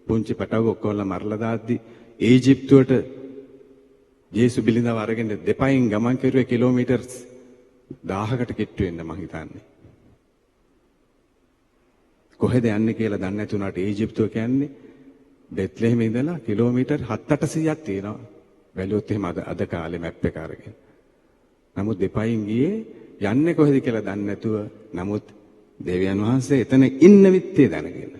පුංචි පැටව ඔක්කොම මරලා දාද්දි ඊජිප්තුවට ජේසු බිලිඳව අරගෙන දෙපයින් ගමන් කරුවේ කිලෝමීටර් 1000කට කිට්ටු වෙන්න මං හිතන්නේ. කොහෙද යන්නේ කියලා දන්නේ නැති උනාට ඊජිප්තුව කියන්නේ බෙත්ලෙහෙම ඉඳලා කිලෝමීටර් 700-800ක් තියෙනවා. බැලුවොත් එහෙම අද කාලේ මැප් එක අරගෙන. නමුත් දෙපයින් ගියේ යන්නේ කොහෙද කියලා දන්නේ නැතුව. නමුත් දෙවියන් වහන්සේ එතන ඉන්න විත්තේ දැනගෙන.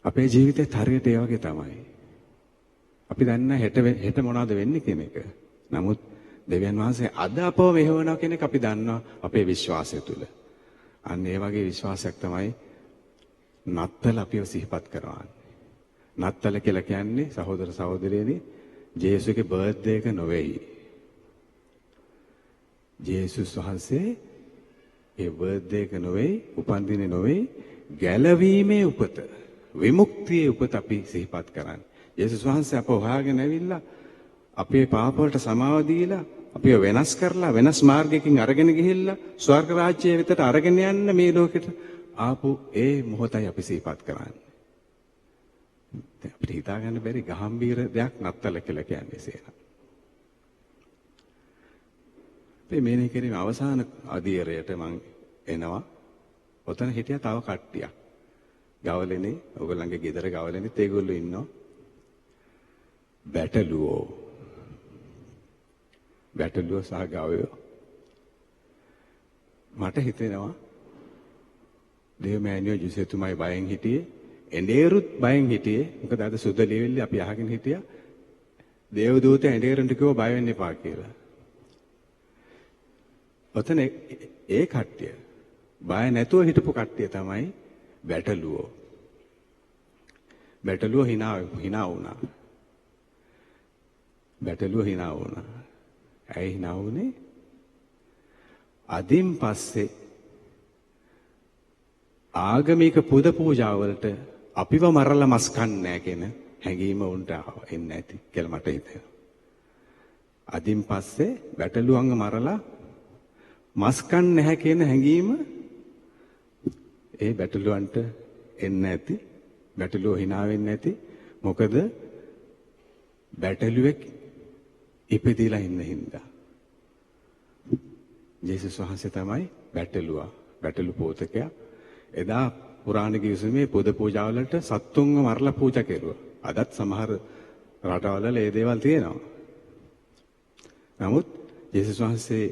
අපේ ජීවිතේ හරියට ඒ වගේ තමයි. අපි දන්නේ හෙට මොනවද වෙන්නේ කියන එක. නමුත් දෙවියන් වහන්සේ අද අපව මෙහෙවනවා කියන එක අපි දන්නවා අපේ විශ්වාසය තුළ. අන්න ඒ වගේ විශ්වාසයක් තමයි නත්තල අපිව සිහිපත් කරවන්නේ. නත්තල කියලා කියන්නේ සහෝදර සහෝදරියනි ජේසුගේ බර්ත්ඩේ එක නොවේයි. ජේසුස් වහන්සේ ඒ බර්ත්ඩේ එක නොවේයි, උපන්දිනේ නොවේයි, ගැලවීමේ උපත, විමුක්තියේ උපත අපි සිහිපත් කරන්නේ. ජේසුස් වහන්සේ අපව හොයාගෙන ඇවිල්ලා අපේ පාප වලට සමාව දීලා අපිව වෙනස් කරලා වෙනස් මාර්ගයකින් අරගෙන ගිහිල්ලා ස්වර්ග රාජ්‍යය වෙතට අරගෙන යන්න මේ ලෝකෙට ආපු ඒ මොහොතයි අපි සිහිපත් කරන්නේ. අපිට හිතා ගන්න බැරි ගාම්භීර දෙයක් නත්තල කියලා කියන්නේ සේන. මේ කිරීම අවසාන අධීරයට මම එනවා. ඔතන හිටියා තව කට්ටියක්. ගවලනේ ඔයගොල්ලන්ගේ ගෙදර ගවලනේත් ඒගොල්ලෝ ඉන්නවා. බැටළුවෝ සහ ගවයෝ. මට හිතෙනවා දේවමෑණියෝ ජුසෙතුමයි බයෙන් හිටියේ. එඬේරුත් බයෙන් හිටියේ. මොකද අද සුද ලෙවෙල්ලේ අපි අහගෙන හිටියා දේවදූතයා එඬේරුන්ට කිව්වා බය වෙන්න එපා කියලා. ඔතන ඒ කට්ටිය බය නැතුව හිටපු කට්ටිය තමයි බැටළුවෝ. බැටළුවෝ hina වුණා. බැටළුවෝ hina වුණා. ඇයි hina වුනේ? අදින් පස්සේ ආගමික පුද පූජාවලට අපිව මරලා මස් කන්නේ නැහැ කියන හැඟීම උන්ට එන්නේ නැති කියලා මට හිතෙනවා. අදින් පස්සේ බැටළුවන්ව මරලා මස් කන්නේ නැහැ කියන හැඟීම ඒ බැටළුවන්ට එන්නේ නැති. බැටළුවෝ hina වෙන්නේ නැති. මොකද බැටළුවෙක් ඉපදිලා ඉන්න හින්දා. ජේසුස් වහන්සේ තමයි බැටළුවා. බැටළු පෝතකයා. එදා පුරාණ ගිවිසුමේ පුද පූජාවලට සත්තුන්ව මරලා පූජා කෙරුවා. අදත් සමහර රටවල ඒ දේවල් තියෙනවා. නමුත් ජේසුස් වහන්සේ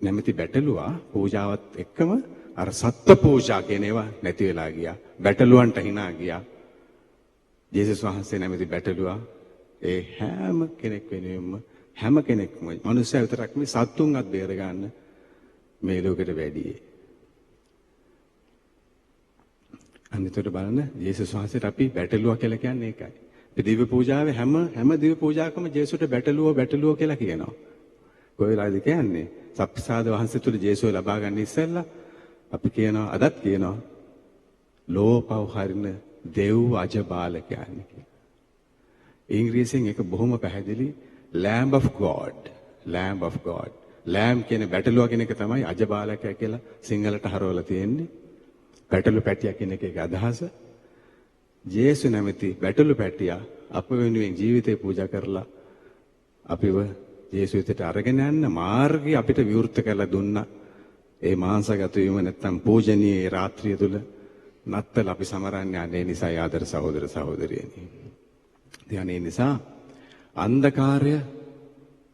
නැමැති බැටළුවා පූජාවත් එක්කම අර සත්ත්ව පූජා කියන ඒවා නැති වෙලා ගියා. බැටළුවන්ට hina ගියා. ජේසුස් වහන්සේ නැමැති බැටළුවා ඒ හැම කෙනෙක් වෙනුවෙන්ම හැම කෙනෙක්ම මනුස්සයා විතරක් නෙවෙයි සත්තුන්වත් බේර ගන්න මේ ලෝකෙට වැඩියේ. අනිතට බලන්න ජේසුස් වහන්සේට අපි බැටළුවා කියලා කියන්නේ ඒකයි. අපි දිව්‍ය පූජාවේ හැම දිව්‍ය පූජාවකම ජේසුට බැටළුවෝ කියලා කියනවා. කොයි වෙලාවද කියන්නේ? සප්පසාද වහන්සේ තුල ජේසුව ලබා ගන්න ඉස්සෙල්ලා අපි කියනවා අදත් කියනවා ලෝපව හරින දෙව් අජබාලකයන් කියලා. ඉංග්‍රීසියෙන් ඒක බොහොම පැහැදිලි Lamb of God. Lamb of God. Lamb කියන බැටළුවා කියන එක තමයි අජබාලකයා කියලා සිංහලට හරවලා තියෙන්නේ. බැටළු පැටියා කියන එකේ අදහස. ජේසු නැමැති බැටළු පැටියා අප වෙනුවෙන් ජීවිතේ පූජා කරලා අපිව ජේසු වෙතට අරගෙන යන්න මාර්ගය අපිට විවෘත කරලා දුන්නා. ඒ මාංශගත වීම නැත්තම් පූජනීය රාත්‍රිය තුල නත්තල අපි සමරන්නේ අනේ නිසා ආදර සහෝදර සහෝදරියනි. ධ්‍යානයේ නිසා අන්ධකාරය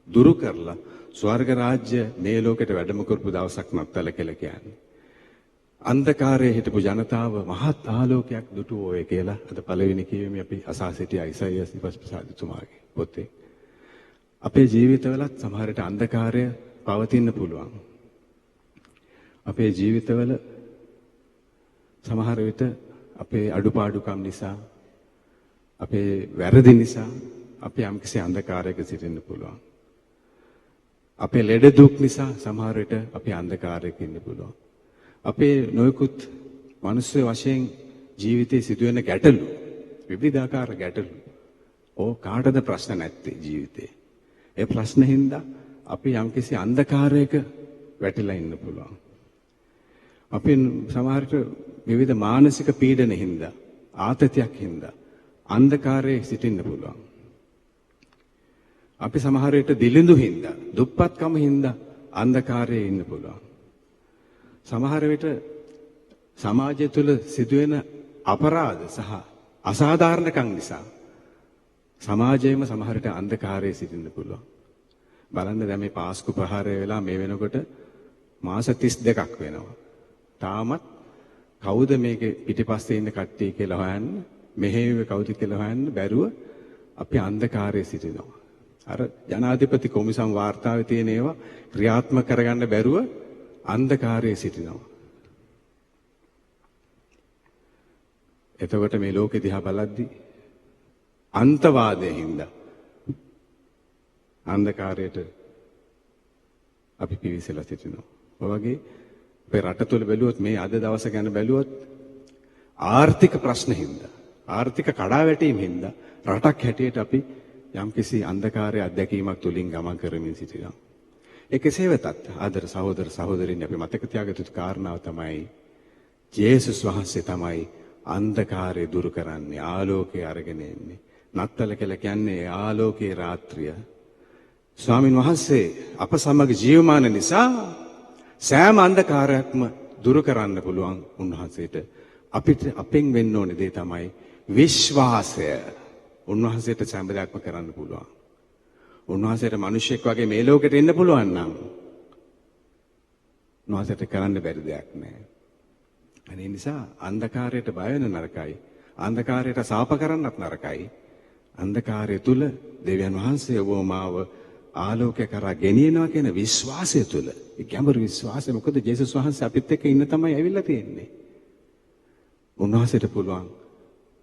දුරු කරලා ස්වර්ග රාජ්‍ය මේ ලෝකෙට වැඩම කරපු දවසක් නත්තල කියලා කියන්නේ. අන්ධකාරයේ හිටපු ජනතාව මහත් ආලෝකයක් දුටුවෝය කියලා අද පළවෙනි කියවීමේ අපි අසා සිටියා ඉසයියස් ඉපස්පසාදිතුමාගේ පොතේ. අපේ ජීවිතවලත් සමහර විට අන්ධකාරය පවතින්න පුළුවන්. අපේ ජීවිතවල සමහර විට අපේ අඩුපාඩුකම් නිසා අපේ වැරදි නිසා අපි යම්කිසි අන්ධකාරයක සිටින්න පුළුවන්. අපේ ලෙඩ දුක් නිසා සමහර විට අපි අන්ධකාරයක ඉන්න පුළුවන්. අපේ නොයෙකුත් මිනිස්සු වශයෙන් ජීවිතේ සිදුවෙන ගැටලු විවිධාකාර ගැටලු. කාටද ප්‍රශ්න නැත්තේ ජීවිතේ? ඒ ප්‍රශ්න හින්දා අපි යම්කිසි අන්ධකාරයක වැටිලා ඉන්න පුළුවන්. අපි සමහරට විවිධ මානසික පීඩන හින්දා ආතතියක් හින්දා අන්ධකාරයේ සිටින්න පුළුවන්. අපි සමහර විට දිලිඳු හින්දා දුප්පත්කම හින්දා අන්ධකාරයේ ඉන්න පුළුවන්. සමහර විට සමාජය තුළ සිදුවෙන අපරාධ සහ අසාධාරණකම් නිසා සමාජයේම සමහර විට අන්ධකාරයේ සිටින්න පුළුවන්. බලන්න දැන් මේ පාස්කු ප්‍රහාරය වෙලා මේ වෙනකොට මාස 32ක් වෙනවා. තාමත් කවුද මේකේ පිටිපස්සේ ඉන්න කට්ටිය කියලා හොයන්න, මෙහෙයුවේ කවුද කියලා හොයන්න බැරුව අපි අන්ධකාරයේ සිටිනවා. අර ජනාධිපති කොමිසම් වාර්තාවේ තියෙන ඒවා ක්‍රියාත්මක කරගන්න බැරුව අන්ධකාරයේ සිටිනවා. එතකොට මේ ලෝකෙ දිහා බලද්දී අන්තවාදයෙන් හින්දා අන්ධකාරයට අපි පිවිසලා සිටිනවා. ඔය වගේ අපේ රට තුළ බැලුවොත් මේ අද දවස ගැන බැලුවොත් ආර්ථික ප්‍රශ්න හින්දා ආර්ථික කඩාවැටීම් හින්දා රටක් හැටියට අපි යම්කිසි අන්ධකාරයේ අත්දැකීමක් තුලින් ගමන් කරමින් සිටිනවා. ඒ කෙසේ වෙතත් ආදර සහෝදර සහෝදරින් අපි මතක තියාගත යුතු කාරණාව තමයි ජේසුස් වහන්සේ තමයි අන්ධකාරය දුරු කරන්නේ, ආලෝකය අරගෙන එන්නේ. නත්තල කියලා කියන්නේ ආලෝකයේ රාත්‍රිය. ස්වාමින් වහන්සේ අප සමග ජීවමාන නිසා සෑම අන්ධකාරයක්ම දුරු කරන්න පුළුවන් උන්වහන්සේට. අපිට අපෙන් වෙන්න ඕනේ දේ තමයි විශ්වාසය. උන්වහන්සේට සම්බදක්ම කරන්න පුළුවන්. උන්වහන්සේට මිනිසෙක් වගේ මේ ලෝකෙට එන්න පුළුවන් නම් උන්වහන්සේට කරන්න බැරි දෙයක් නැහැ. ඒ නිසා අන්ධකාරයට බය වෙන නරකයි. අන්ධකාරයට සාප කරන්නත් නරකයි. අන්ධකාරය තුල දෙවියන් වහන්සේ ඔබ මාව ආලෝකය කරා ගෙනියනවා කියන විශ්වාසය තුල. ඒ ගැඹුරු විශ්වාසය. මොකද ජේසුස් වහන්සේ අපිත් එක්ක ඉන්න තමයි ඇවිල්ලා තියෙන්නේ. උන්වහන්සේට පුළුවන්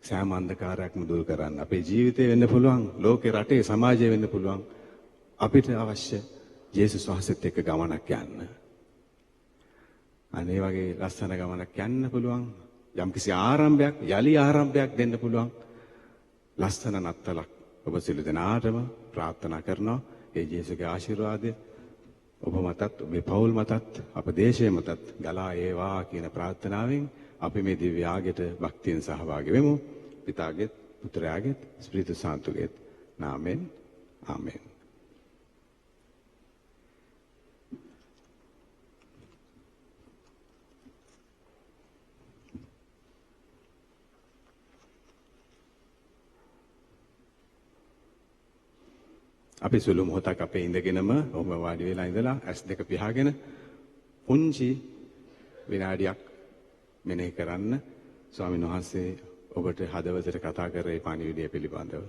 සෑම අන්ධකාරයක්ම දුරු කරන්න. අපේ ජීවිතේ වෙන්න පුළුවන්, ලෝකේ රටේ සමාජයේ වෙන්න පුළුවන්. අපිට අවශ්‍ය ජේසුස් වහන්සේත් එක්ක ගමනක් යන්න. අනේ වගේ ලස්සන ගමනක් යන්න පුළුවන්. යම්කිසි ආරම්භයක්, යලි ආරම්භයක් දෙන්න පුළුවන්. ලස්සන නත්තලක් ඔබ සියලු දෙනාටම ප්‍රාර්ථනා කරනවා. ඒ ජේසුගේ ආශිර්වාදය ඔබ මතත්, ඔබේ පවුල් මතත්, අප දේශය මතත් ගලා ඒවා කියන ප්‍රාර්ථනාවෙන් අපි මේ දිව්‍ය යාගයට භක්තියෙන් සහභාගී වෙමු. පිතාගෙත්, පුත්‍රයාගෙත්, ස්පිරිතු සාන්තුගෙත් නාමයෙන්. ආමෙන්. අපි සුළු මොහොතක් අපේ ඉඳගෙනම ඔබ වාඩි වෙලා ඉඳලා S2 පියාගෙන පුංචි විනාඩියක් මෙනෙහි කරන්න ස්වාමීන් වහන්සේ ඔබට හදවතට කතා කරේ පණිවිඩය පිළිබඳව.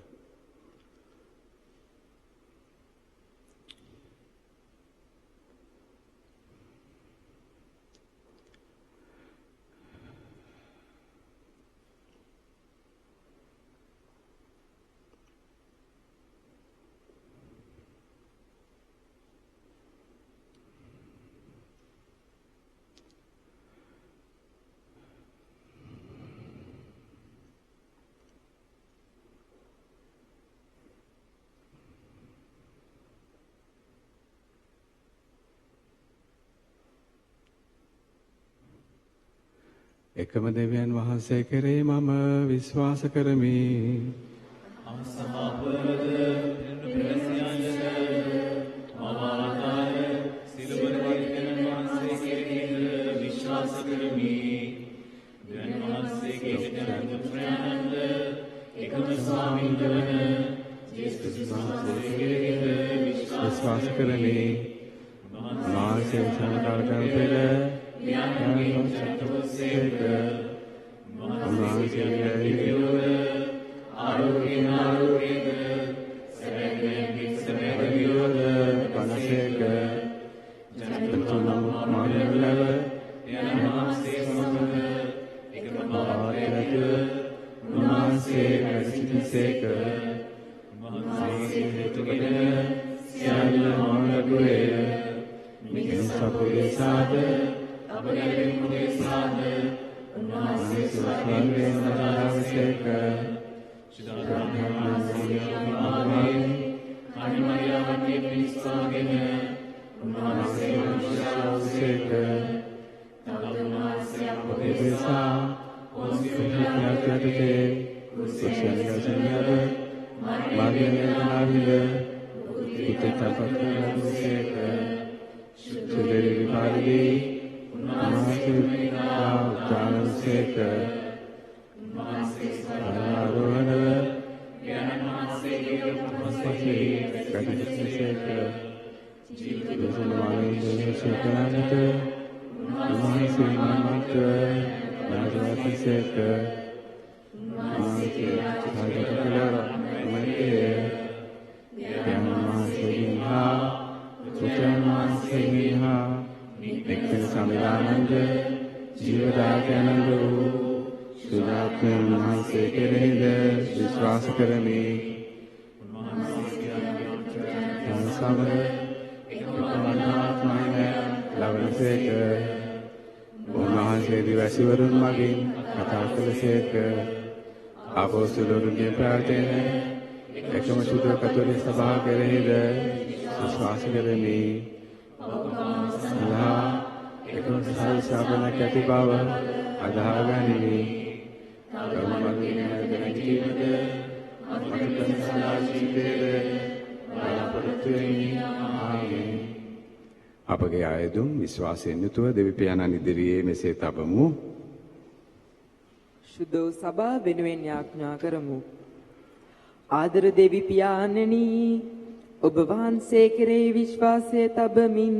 එකම දෙවියන් වහන්සේ කෙරේ මම විශ්වාස කරමි. විශ්වාස කරමි. දෙවියන් වහන්සේ කෙරේ එකම ස්වාමීන් වහන්සේ ජේසුස් වහන්සේ විශ්වාස කරමි. මාසේ සමකාලකම් පෙර ඥානං සත්‍යවසේක මහාසියයෝ ආරෝග්‍යනාරෝග්‍යක සරණේක පනසේක ජනතුනම් මානවලව යනමාසේ සමග එකම භාවයක මහාසේ අසිතසේක මහාසේ හේතුකගෙන සියල්ල මානවලේ මිනිසපුරේ සාද අපගේ මුගේ සාද උන්වහන්සේ ස්වභාවයෙන් නරාවසේක ශිරාභ්‍යමානසිය ආමේ අනිමයාවන්ගේ පිස්සාගෙන උන්වහන්සේ මනුෂ්‍යවසේක තවුන්වහන්සේ අපගේ පිසා ඔස්සියක්යතේ කුසලයසනියද මාර්ගයනාවිද උත්තපත්තනසේක සුදේ විපාරදී උන්වහන්සේක ආරෝහණ ඥානමාසේක පොස්සේ කටිසේක ජීවිතමානයේ සේකනන්ත උන්වහන්සේ මන්ත නාජාතිසේක උන්වහන්සේ සාජකලර මැතේ ඥානමාසේහා උචාමාසේහා එක්කෙන සමිලානන්ද ජීවදායකයන්ද වූ සුජාත්මයන් වහන්සේ කෙරෙහිද විශ්වාස කරමි. සමග එකමනාත්මය ලබනසේක උන්වහන්සේ දිවසිවරුන් මගින් කතා කළසේක අපොස්තලරුන්ගේ ප්‍රාර්ථනය එකම සුදු කතෝලික සභාව කෙරෙහිද විශ්වාස කරමි. එකම සාසන කැටි බව අදහා ගනිමි. කර්මවලින් නැගීමද අපිට සදාජීවිතයේ බලාපොරොත්තු වෙමි. ආමේන්. අපගේ ආයුධම් විශ්වාසයෙන් යුතුව දෙවි පියාණන් ඉදිරියේ මෙසේ තබමු. සුදෝ සභා වෙනුවෙන් යාඥා කරමු. ආදර දෙවි පියාණනි, ඔබ වහන්සේ කෙරෙහි විශ්වාසය තබමින්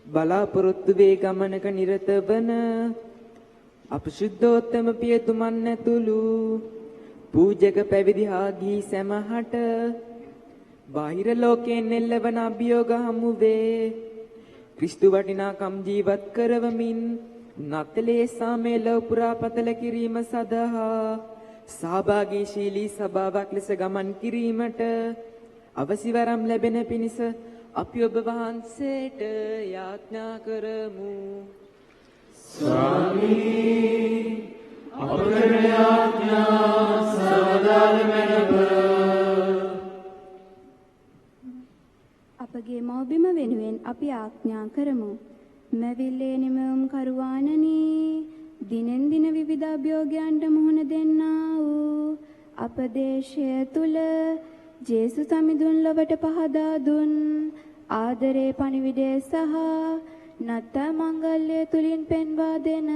බලාපොරොත්තු වේ ගමනක නිරත වන අපසුද්ධෝත්තම පියතුමන් ඇතුළු පූජක පැවිදි හා ගිහි සැමහට බාහිර ලෝකයෙන් එල්ලවන අභියෝග හමු වේ. ක්‍රිස්තු වටිනාකම් ජීවත් කරවමින් නත්තලේ සාමේ ලොව පුරා පතල කිරීම සඳහා සහභාගීශීලී සභාවක් ලෙස ගමන් කිරීමට අවසි වරම් ලැබෙන පිණිස අපි ඔබ වහන්සේට යාඥා කරමු. ස්වාමී, අප කරන යාඥා සවදාල මැනව. අපගේ මව්බිම වෙනුවෙන් අපි ආඥා කරමු. මැවිල්ලේ නිමවුම් කරුවාණනි, දිනෙන් දින විවිධ අභියෝගයන්ට මුහුණ දෙන්නා වූ අප දේශය තුල ජේසු සමිඳුන් ලොවට පහදා දුන් ආදරේ පණිවිඩය සහ නත්තා මංගල්‍ය තුලින් පෙන්වා දෙන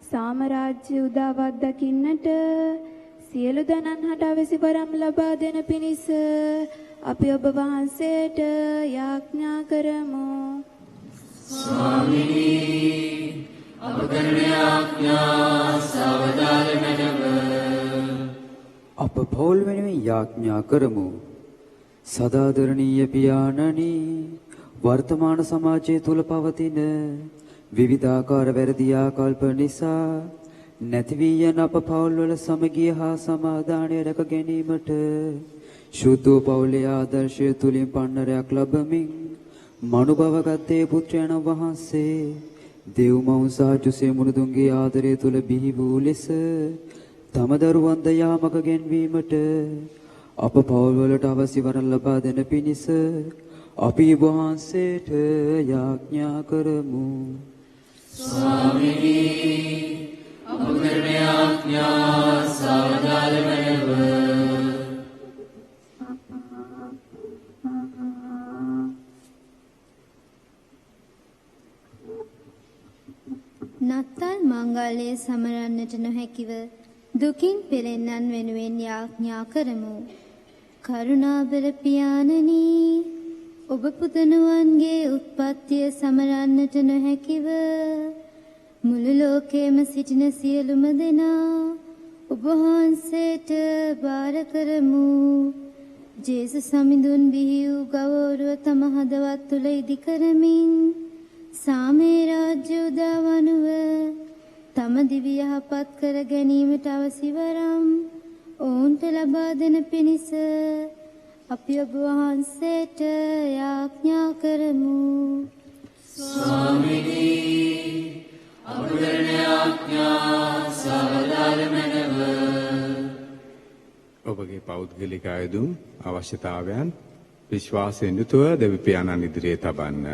සාමරාජ්‍ය උදාවක් දකින්නට සියලු දනන්හට අවසි වරම් ලබා දෙන පිණිස අපි ඔබ වහන්සේට යාඥා කරමු. ස්වාමී, අප කරන යාඥා සවදාල මැනව. අප පෞල් වෙනුවෙන් යාඥා කරමු. සදාදරණීය පියාණනි, වර්තමාන සමාජය තුල පවතින විවිධාකාර වැරදි ආකල්ප නිසා නැති වී යන අප පෞල් වල සමගිය හා සමාදානය රැක ගැනීමට ශුද්ධ පෞලේ ආදර්ශය තුලින් පන්නරයක් ලැබමින් මනුභවගත් දේ පුත්‍රයන් වහන්සේ දෙව්මවුන් සහ ජුසේ මුණුදුන්ගේ ආදරය තුල බිහි වූ ලෙස තම දරුවන් ද යාමක ගෙන්වීමට අප පෞල් වලට අවසි වරන් ලබා දෙන පිණිස අපි වහන්සේට යාඥා කරමු. ස්වාමී, අප කරන යාඥා සවදාල මැනව. නත්තල් මංගල්‍යය සමරන්නට නොහැකිව දුකින් පෙළෙන්නන් වෙනුවෙන් යාඥා කරමු. කරුණාබර පියාණනි, ඔබ පුදනුවන්ගේ උත්පත්තිය සමරන්නට නොහැකිව මුළු ලෝකයේම සිටින සියලුම දෙනා ඔබ වහන්සේට බාර කරමු. ජේසුස් සමිඳුන් බිහි වූ ගෞරව තම හදවත් තුල ඉදි කරමින් සාමේ රාජ්‍ය උදාවනුව තම දිව්‍ය යහපත් කර ගැනීමට අවසි වරම් ඔවුන්ට ලබා දෙන පිණිස අපි ඔබ වහන්සේට යාඥා කරමු. ස්වාමීනි, අප කරන යාඥා සවදාල මැනව. ඔබගේ පෞද්ගලික අයදුම් අවශ්‍යතාවයන් විශ්වාසයෙන් යුතුව දෙවි පියාණන් ඉදිරියේ තබන්න.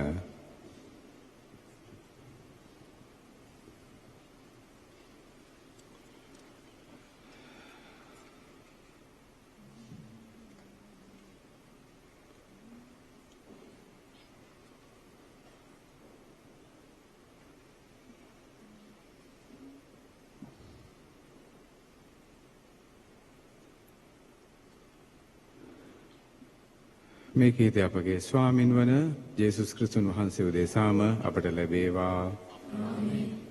මේ කීතය අපගේ ස්වාමින් වන ජේසුස් ක්‍රිස්තුන් වහන්සේ උදෙසාම අපට ලැබේවා. ආමේන්.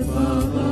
Baba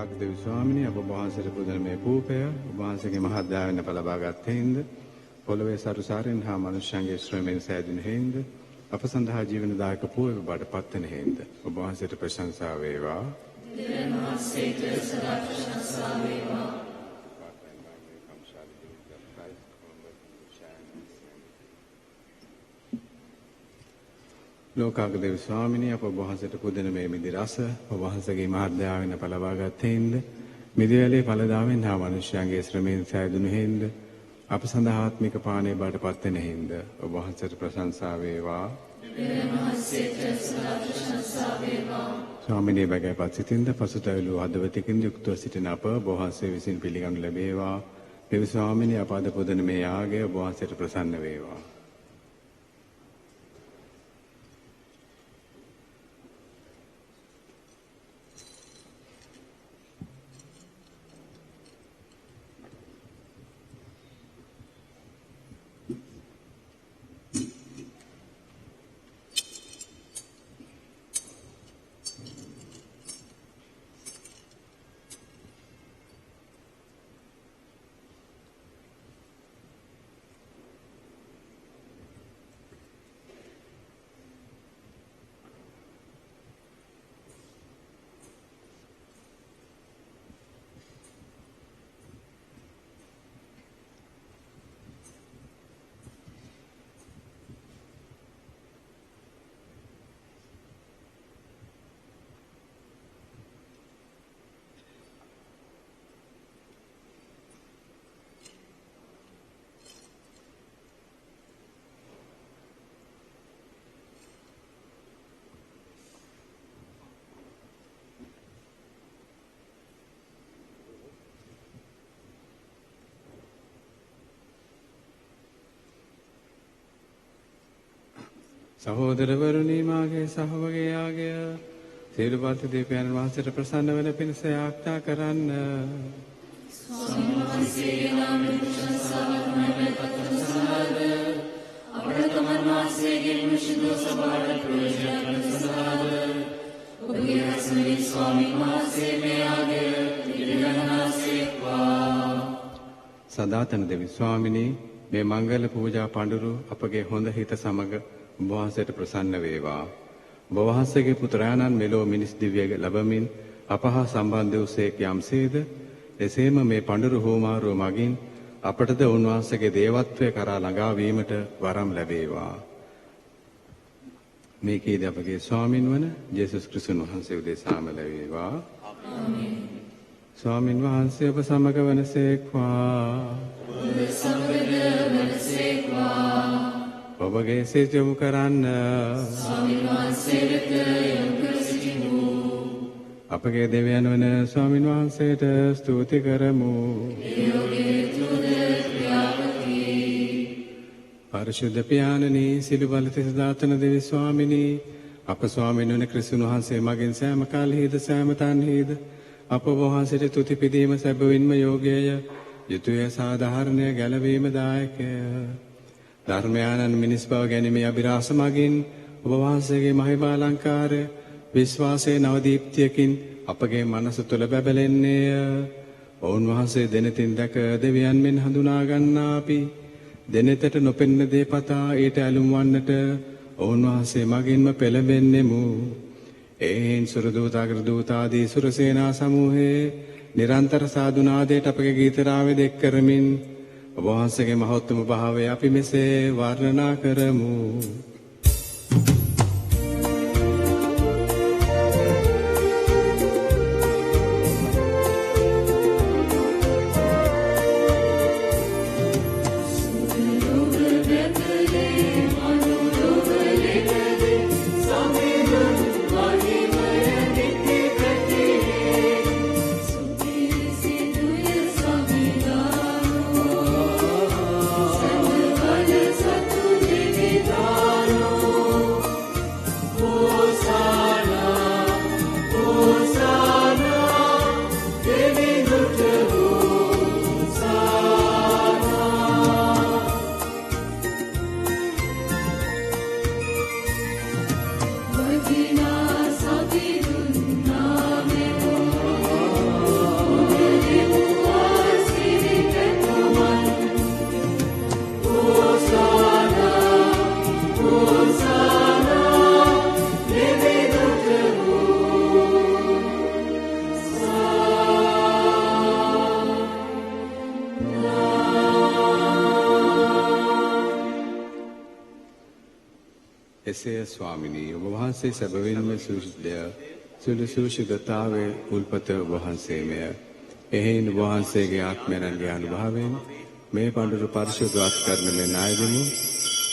ලෝකාග්‍ර දෙවි ස්වාමිනේ අප වහන්සේට පුදන මේ කූපය ඔබ වහන්සේගේ මහත් දයාවෙන් අප ලබාගත් හේින්ද පොළවේ සරුසාරෙන් හා මනුෂ්‍යයන්ගේ ශ්‍රමයෙන් සෑදුන හේින්ද අප සඳහා ජීවනදායක පූර්ව බඩ පත්වන හේින්ද ඔබ වහන්සේට ප්‍රශංසා වේවා. දෙවියන් වහන්සේට සදා ප්‍රශංසා වේවා. ලෝකාග්‍ර දෙවි ස්වාමිනේ අප වහන්සේට පුදන මේ මිදි රස ඔබ වහන්සේගේ මහත් දයාවෙන් අප ලබාගත් හේින්ද මිදිවැලේ ඵලදාවෙන් හා මනුෂ්‍යයන්ගේ ශ්‍රමයෙන් සෑදුන හේින්ද අප සඳහා ආත්මික පානය බවට පත් වෙන හේින්ද ඔබ වහන්සේට ප්‍රශංසා වේවා. දෙවියන් වහන්සේට සදා ප්‍රශංසා වේවා. ස්වාමිනේ බගපත් සිතින්ද පසුතැවිලි හදවතකින් යුක්තව සිටින අප ඔබ වහන්සේ විසින් පිළිගනු ලැබේවා. දෙවි ස්වාමිනේ අප අද පුදන මේ යාගය ඔබ වහන්සේට ප්‍රසන්න වේවා. සහෝදරවරුනි මාගේ සහවගයාගය සියලු බෞද්ධ දීපයන් වහන්සේට ප්‍රසන්න වන පිණිස යාඥා කරන්න. ස්වාමීන් වහන්සේගේ නාමයෙන් ප්‍රශංසාවක් නැවතත් සමාද අපරතමන් වහන්සේගේ මුෂිදෝ සභාවට ප්‍රයෝජනයක් සඳහාද ඔබගේ රසමී ස්වාමීන් වහන්සේ මේ යාගය පිළිගන්නාසේක්වා. සදාතන දෙවි ස්වාමිනී මේ මංගල පූජා පඬුරු අපගේ හොඳ හිත සමග ඔබ වහන්සේට ප්‍රසන්න වේවා. ඔබ වහන්සේගේ පුත්‍රයාණන් මෙලෝ මිනිස් දිව්‍ය ලැබමින් අප හා සම්බන්ධ වූසේක යම්සේද එසේම මේ පඬුරු හෝමාරුව මගින් අපටද උන්වහන්සේගේ දේවත්වය කරා ළඟා වීමට වරම් ලැබේවා. මේකේදී අපගේ ස්වාමින් වන ජේසුස් ක්‍රිස්තුන් වහන්සේ උදෙසාම ලැබේවා. ආමේන්. ස්වාමින් වහන්සේ ඔබ සමග වනසේක්වා. ඔබ සමග වනසේක්වා. ඔබගේ සිත යොමු කරන්න. ස්වාමීන් වහන්සේ වෙත යොමු කර සිටිමු. අපගේ දෙවියන් වන ස්වාමීන් වහන්සේට ස්තුති කරමු. ඒ ඔබේ තුද ක්‍රියාවකි. පරිශුද්ධ පියාණනි සිළුබලති සදාතන දෙවි ස්වාමිනී අප ස්වාමීන් වන ක්‍රිස්තුන් වහන්සේ මගින් සෑම කාලෙහිද සෑම තන්හිද අප වහන්සේට තුති පිදීම සැබවින්ම යෝග්‍යය යුතුය සාධාරණය ගැලවීම දායකය. ධර්මයානන් මිනිස් බව ගැනීමේ අභිලාෂ මගින් ඔබ වහන්සේගේ මහිමාලංකාරය විශ්වාසයේ නවදීප්තියකින් අපගේ මනස තුළ බැබලෙන්නේය. ඔවුන් වහන්සේ දෙනතින් දැක දෙවියන් මෙන් හඳුනා ගන්නා අපි දෙනෙතට නොපෙන්න දේ පතා ඊට ඇලුම් වන්නට ඔවුන් වහන්සේ මගින්ම පෙළඹෙන්නෙමු. එයින් සුරදූතාග්‍ර දූතාදී සුරසේනා සමූහයේ නිරන්තර සාදුනාදයට අපගේ ගීතරාවේ දෙක් කරමින් ඔබ වහන්සේගේ මහෝත්තම භාවය අපි මෙසේ වර්ණනා කරමු. Satu devi daru මෙසේ ස්වාමිනී ඔබ වහන්සේ සැබවින්ම සුවිශුද්ධතාවයේ උල්පත ඔබ වහන්සේමය. එහෙයින් ඔබ වහන්සේගේ ආත්මයන්ගේ අනුභවයෙන් මේ පඬුරු පරිශුද්ධවත් කරන මේ නායදෙමු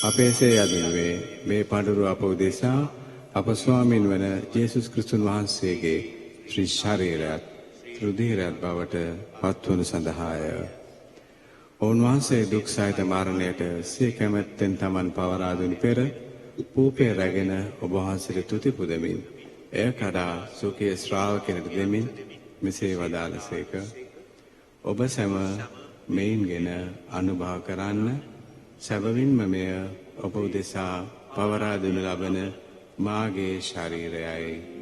අපේසේ යදුනේ මේ පඬුරු අප උදෙසා අප ස්වාමීන් වන ජේසුස් ක්‍රිස්තුන් වහන්සේගේ ශ්‍රී ශරීරයත් රුධිරයත් බවට පත්වනු සඳහාය. උන්වහන්සේ දුක් සහිත මරණයට සිය කැමැත්තෙන් තමන් පවරා දුන් පෙර පූපේ රැගෙන ඔබ වහන්සේට තුති පුදමින් එය කඩා සුඛයේ ශ්‍රාවකෙනට දෙමින් මෙසේ වදාළසේක. ඔබ සැම මෙයින්ගෙන අනුභව කරන්න සැබවින්ම මෙය ඔබ උදෙසා පවරා දෙනු ලබන මාගේ ශරීරයයි.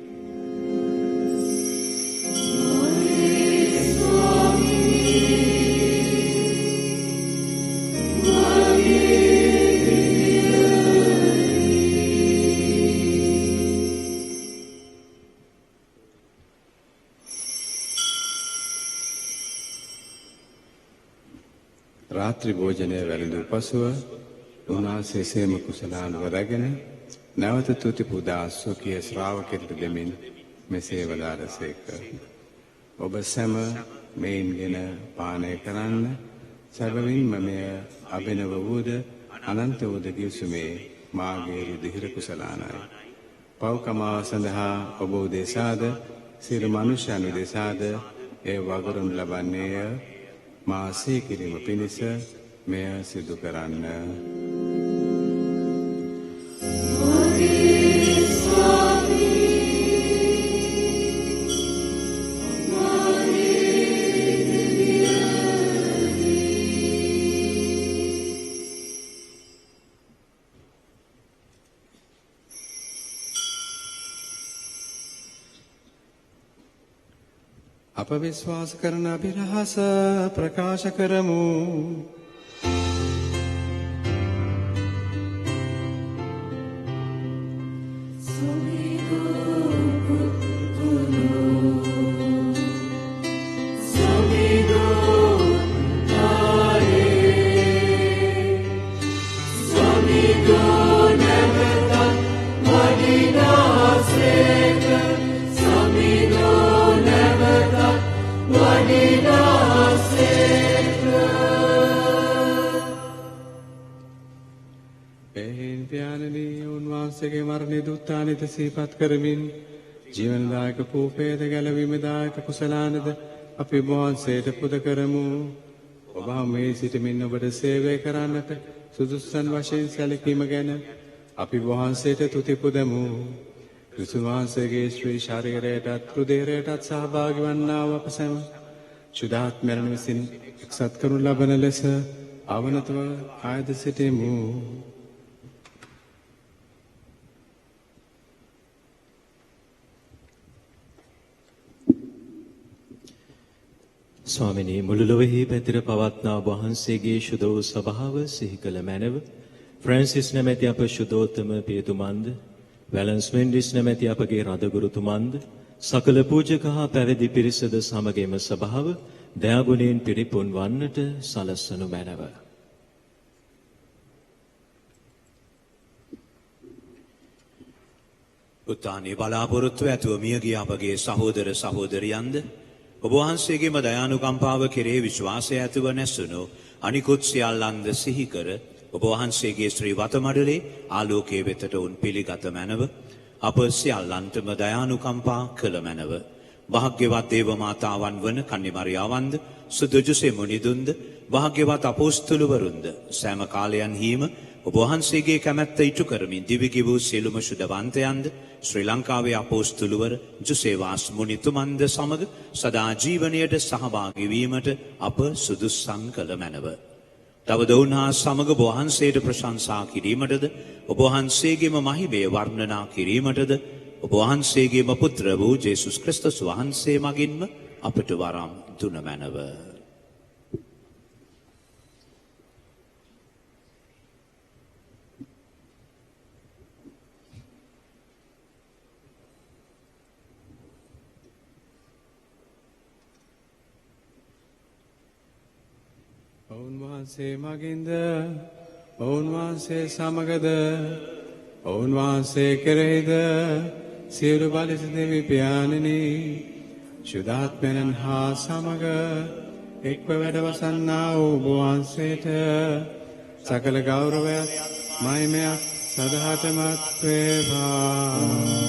රාත්‍රී භෝජනය වැළඳූ පසුව උන්වහන්සේ සේම කුසලානුව රැගෙන නැවත තුති පුදා සොකිය ශ්‍රාවකෙට දෙමින් මෙසේ වදාළසේක. ඔබ සැම මෙයින්ගෙන පානය කරන්න සැබවින්ම මෙය අභිනව වූද අනන්ත වූද ගිවිසුමේ මාගේ රුධිර කුසලානයි. පව්කමාව සඳහා ඔබ උදෙසාද සියලු මනුෂ්‍යයන් උදෙසාද එය වගුරුම් ලබන්නේය. මා සීකිරීම පිණිස මෙය සිදු කරන්න. අප විශ්වාස කරන අභිරහස ප්‍රකාශ කරමු. මරණය දුත්තානිත සිහිපත් කරමින් ජීවනදායක කූපේද ගැලවීමදායක කුසලානද අපි වහන්සේට පුද කරමු. ඔබ මේ සිටමින් ඔබට සේවය කරන්නට සුදුසුසන් වශයෙන් සැලකීම ගැන අපි වහන්සේට තුති පුදමු. ක්‍රිස්තුස් වහන්සේගේ ශ්‍රී ශරීරයටත් රුධිරයටත් සහභාගී වන්නා වූ අප සැම ශුද්ධාත්මයන් විසින් එක්සත් කරනු ලබන ලෙස අවනතව ආයද සිටෙමු. ස්වාමිනී මුළු ලොවෙහි පැතිර පවත්නා වහන්සේගේ ශුද්ධ වූ ස්වභාව සිහි කළ මැනව ෆ්‍රැන්සිස් නැමැති අප ශුද්ධෝත්තම පියතුමන්ද වැලන්ස් මෙන්ඩිස් නැමැති අපගේ රදගුරුතුමන්ද සකල පූජක හා පැවිදි පිරිසද සමගේම ස්වභාව දයාගුණයෙන් පිරිපුන් වන්නට සලස්වනු මැනව. උත්තානයේ බලාපොරොත්තු ඇතුව මියගිය අපගේ සහෝදර සහෝදරියන්ද ඔබ වහන්සේගේම දයානුකම්පාව කෙරේ විශ්වාසය ඇතිව නැසුණු අනිකුත් සියල්ලන්ද සිහි කර ඔබ වහන්සේගේ ශ්‍රී වතමඩලේ ආලෝකයේ වෙතට උන් පිළිගත මැනව අප සියල්ලන්ටම දයානුකම්පා කළ මැනව. භාග්‍යවත් දේව මාතාවන් වන කන්නි මරියාවන්ද සුදු ජොසේ මුනිදුන්ද භාග්‍යවත් අපොස්තුලවරුන්ද සෑම කාලයන්හිම ඔබ වහන්සේගේ කැමැත්ත ඉටු කරමින් දිවිගි වූ සියලුම ශුද්ධවන්තයන්ද ශ්‍රී ලංකාවේ අපොස්තුලවර ජොසේවාස් මුනිතුමන්ද සමග සදා ජීවනයට සහභාගී වීමට අප සුදුස්සම් කළ මැනව. තවද උන්හා සමග ඔබ වහන්සේට ප්‍රශංසා කිරීමටද ඔබ වහන්සේගේම මහිමය වර්ණනා කිරීමටද ඔබ වහන්සේගේම පුත්‍ර වූ ජේසුස් ක්‍රිස්තුස් වහන්සේ මගින්ම අපට වරම් දුන මැනව. ඔවුන් වහන්සේ මගින්ද ඔවුන් වහන්සේ සමගද ඔවුන් වහන්සේ කෙරෙහිද සියලු බලස දෙවි පියාණෙනි ශුද්ධාත්මයන් හා සමග එක්ව වැඩවසන්නා වූ ඔබ වහන්සේට සකල ගෞරවයක් මහිමයක් සදහටමත් වේවා.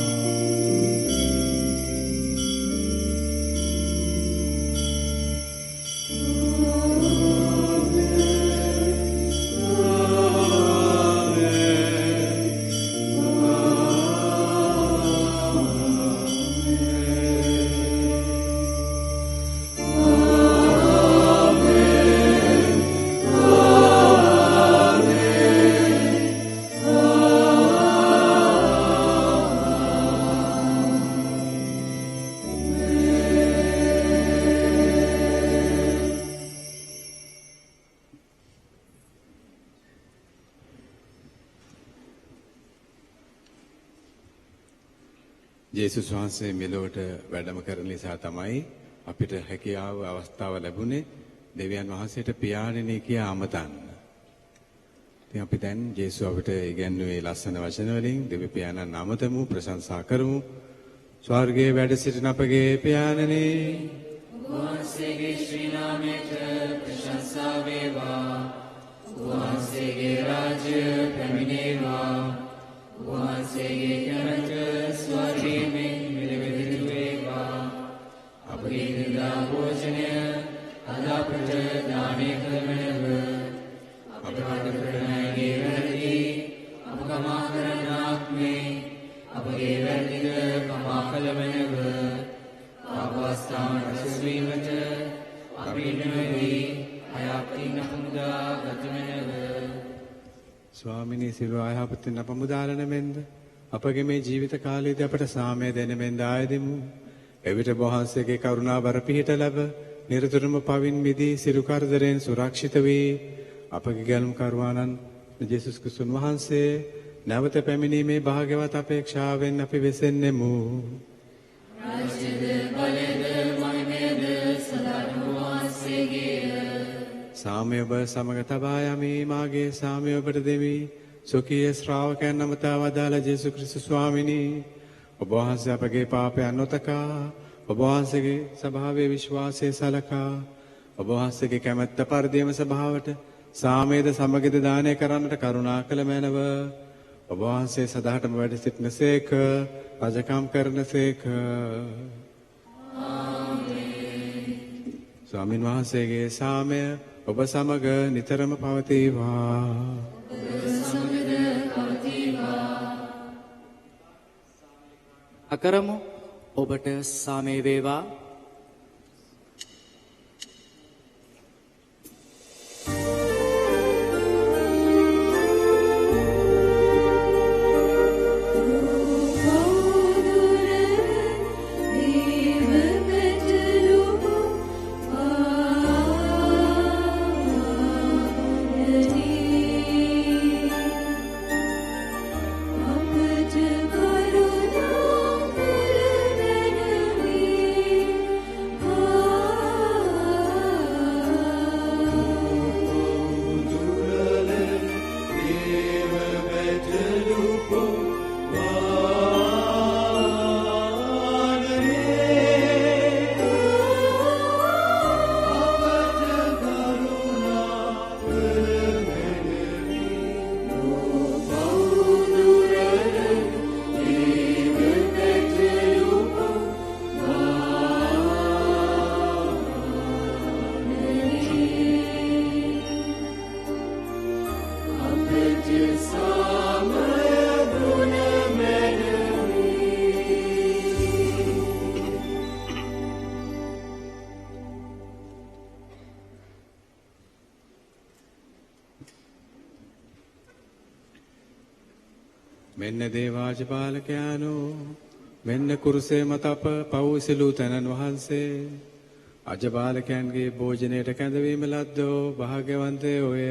ජේසුස් වහන්සේ මෙලොවට වැඩම කරන නිසා තමයි අපිට හැකියාව අවස්ථාව ලැබුණේ දෙවියන් වහන්සේට පියාණෙනි කියා අමතන්න. ඉතින් අපි දැන් ජේසුස් අපිට ඉගැන්වුවේ ලස්සන වචන වලින් දෙවි පියාණන් අමතමු ප්‍රශංසා කරමු. ස්වර්ගයේ වැඩ සිටින අපගේ පියාණෙනි වහන්සේගේ ශ්‍රී නාමයට ප්‍රශංසා වේවා. වහන්සේගේ රාජ්‍ය පැමිණේවා. වහන්සේගේ කැමැත්ත ස්වර්ගයේ මෙලෙවිදිතු වේවා. අපගේ නිදා භෝජනය අද අපට දානය කරමැනව. අපට කරනගේ වැරදි අප කමා කරන්නාක් මෙන් අපගේ වැරදිද කමා කළමැනව. පාපස්ථාන රැස්වීමට අපි නොවී අයපතින් අපමුදා ගතමැනව. ස්වාමිනී සිරුර ආයහපතින් අප මුදාලන මෙන්ද අපගේ මේ ජීවිත කාලයේදී අපට සාමය දෙන මෙන්ද ආයදෙමු. එවිට වහන්සේගේ කරුණාබර පිහිට ලැබ නිරතුරුම පවින් මිදී සිරු කරදරෙන් සුරක්ෂිත වී අපගේ ගැලුම් කරුවාණන් ජේසුස් ක්‍රිස්තුන් වහන්සේ නැවත පැමිණීමේ භාග්‍යවත් අපේක්ෂාවෙන් අපි වෙසෙන්නෙමු. රාජ්‍යද බලයද මහිමයද සදාම වහන්සේගේය. සාමය ඔබ සමග තබා යමි. මාගේ සාමය ඔබට දෙමි. සොකීය ශ්‍රාවකයන් නමතා වදාළ ජේසුස් ක්‍රිස්තුස් ස්වාමිනී ඔබ වහන්සේ අපගේ පාපයන් නොතකා ඔබ වහන්සේගේ ස්වභාවයේ විශ්වාසය සලකා ඔබ වහන්සේගේ කැමැත්ත පරිදිම ස්වභාවට සාමයේද සමගද දානය කරන්නට කරුණා කළ මැනව. ඔබ වහන්සේ සදාටම වැඩ සිටිනසේක රජකම් කරනසේක. ස්වාමින් වහන්සේගේ සාමය ඔබ සමග නිතරම පවතිවා. අකරමු ඔබට සාමය වේවා. මෙන්න දේවාජපාලකයානෝ මෙන්න කුරුසේ මත අප පව් ඉසිලූ තැනන් වහන්සේ අජපාලකයන්ගේ භෝජනයට කැඳවීම ලද්දෝ භාග්‍යවන්තය ඔය.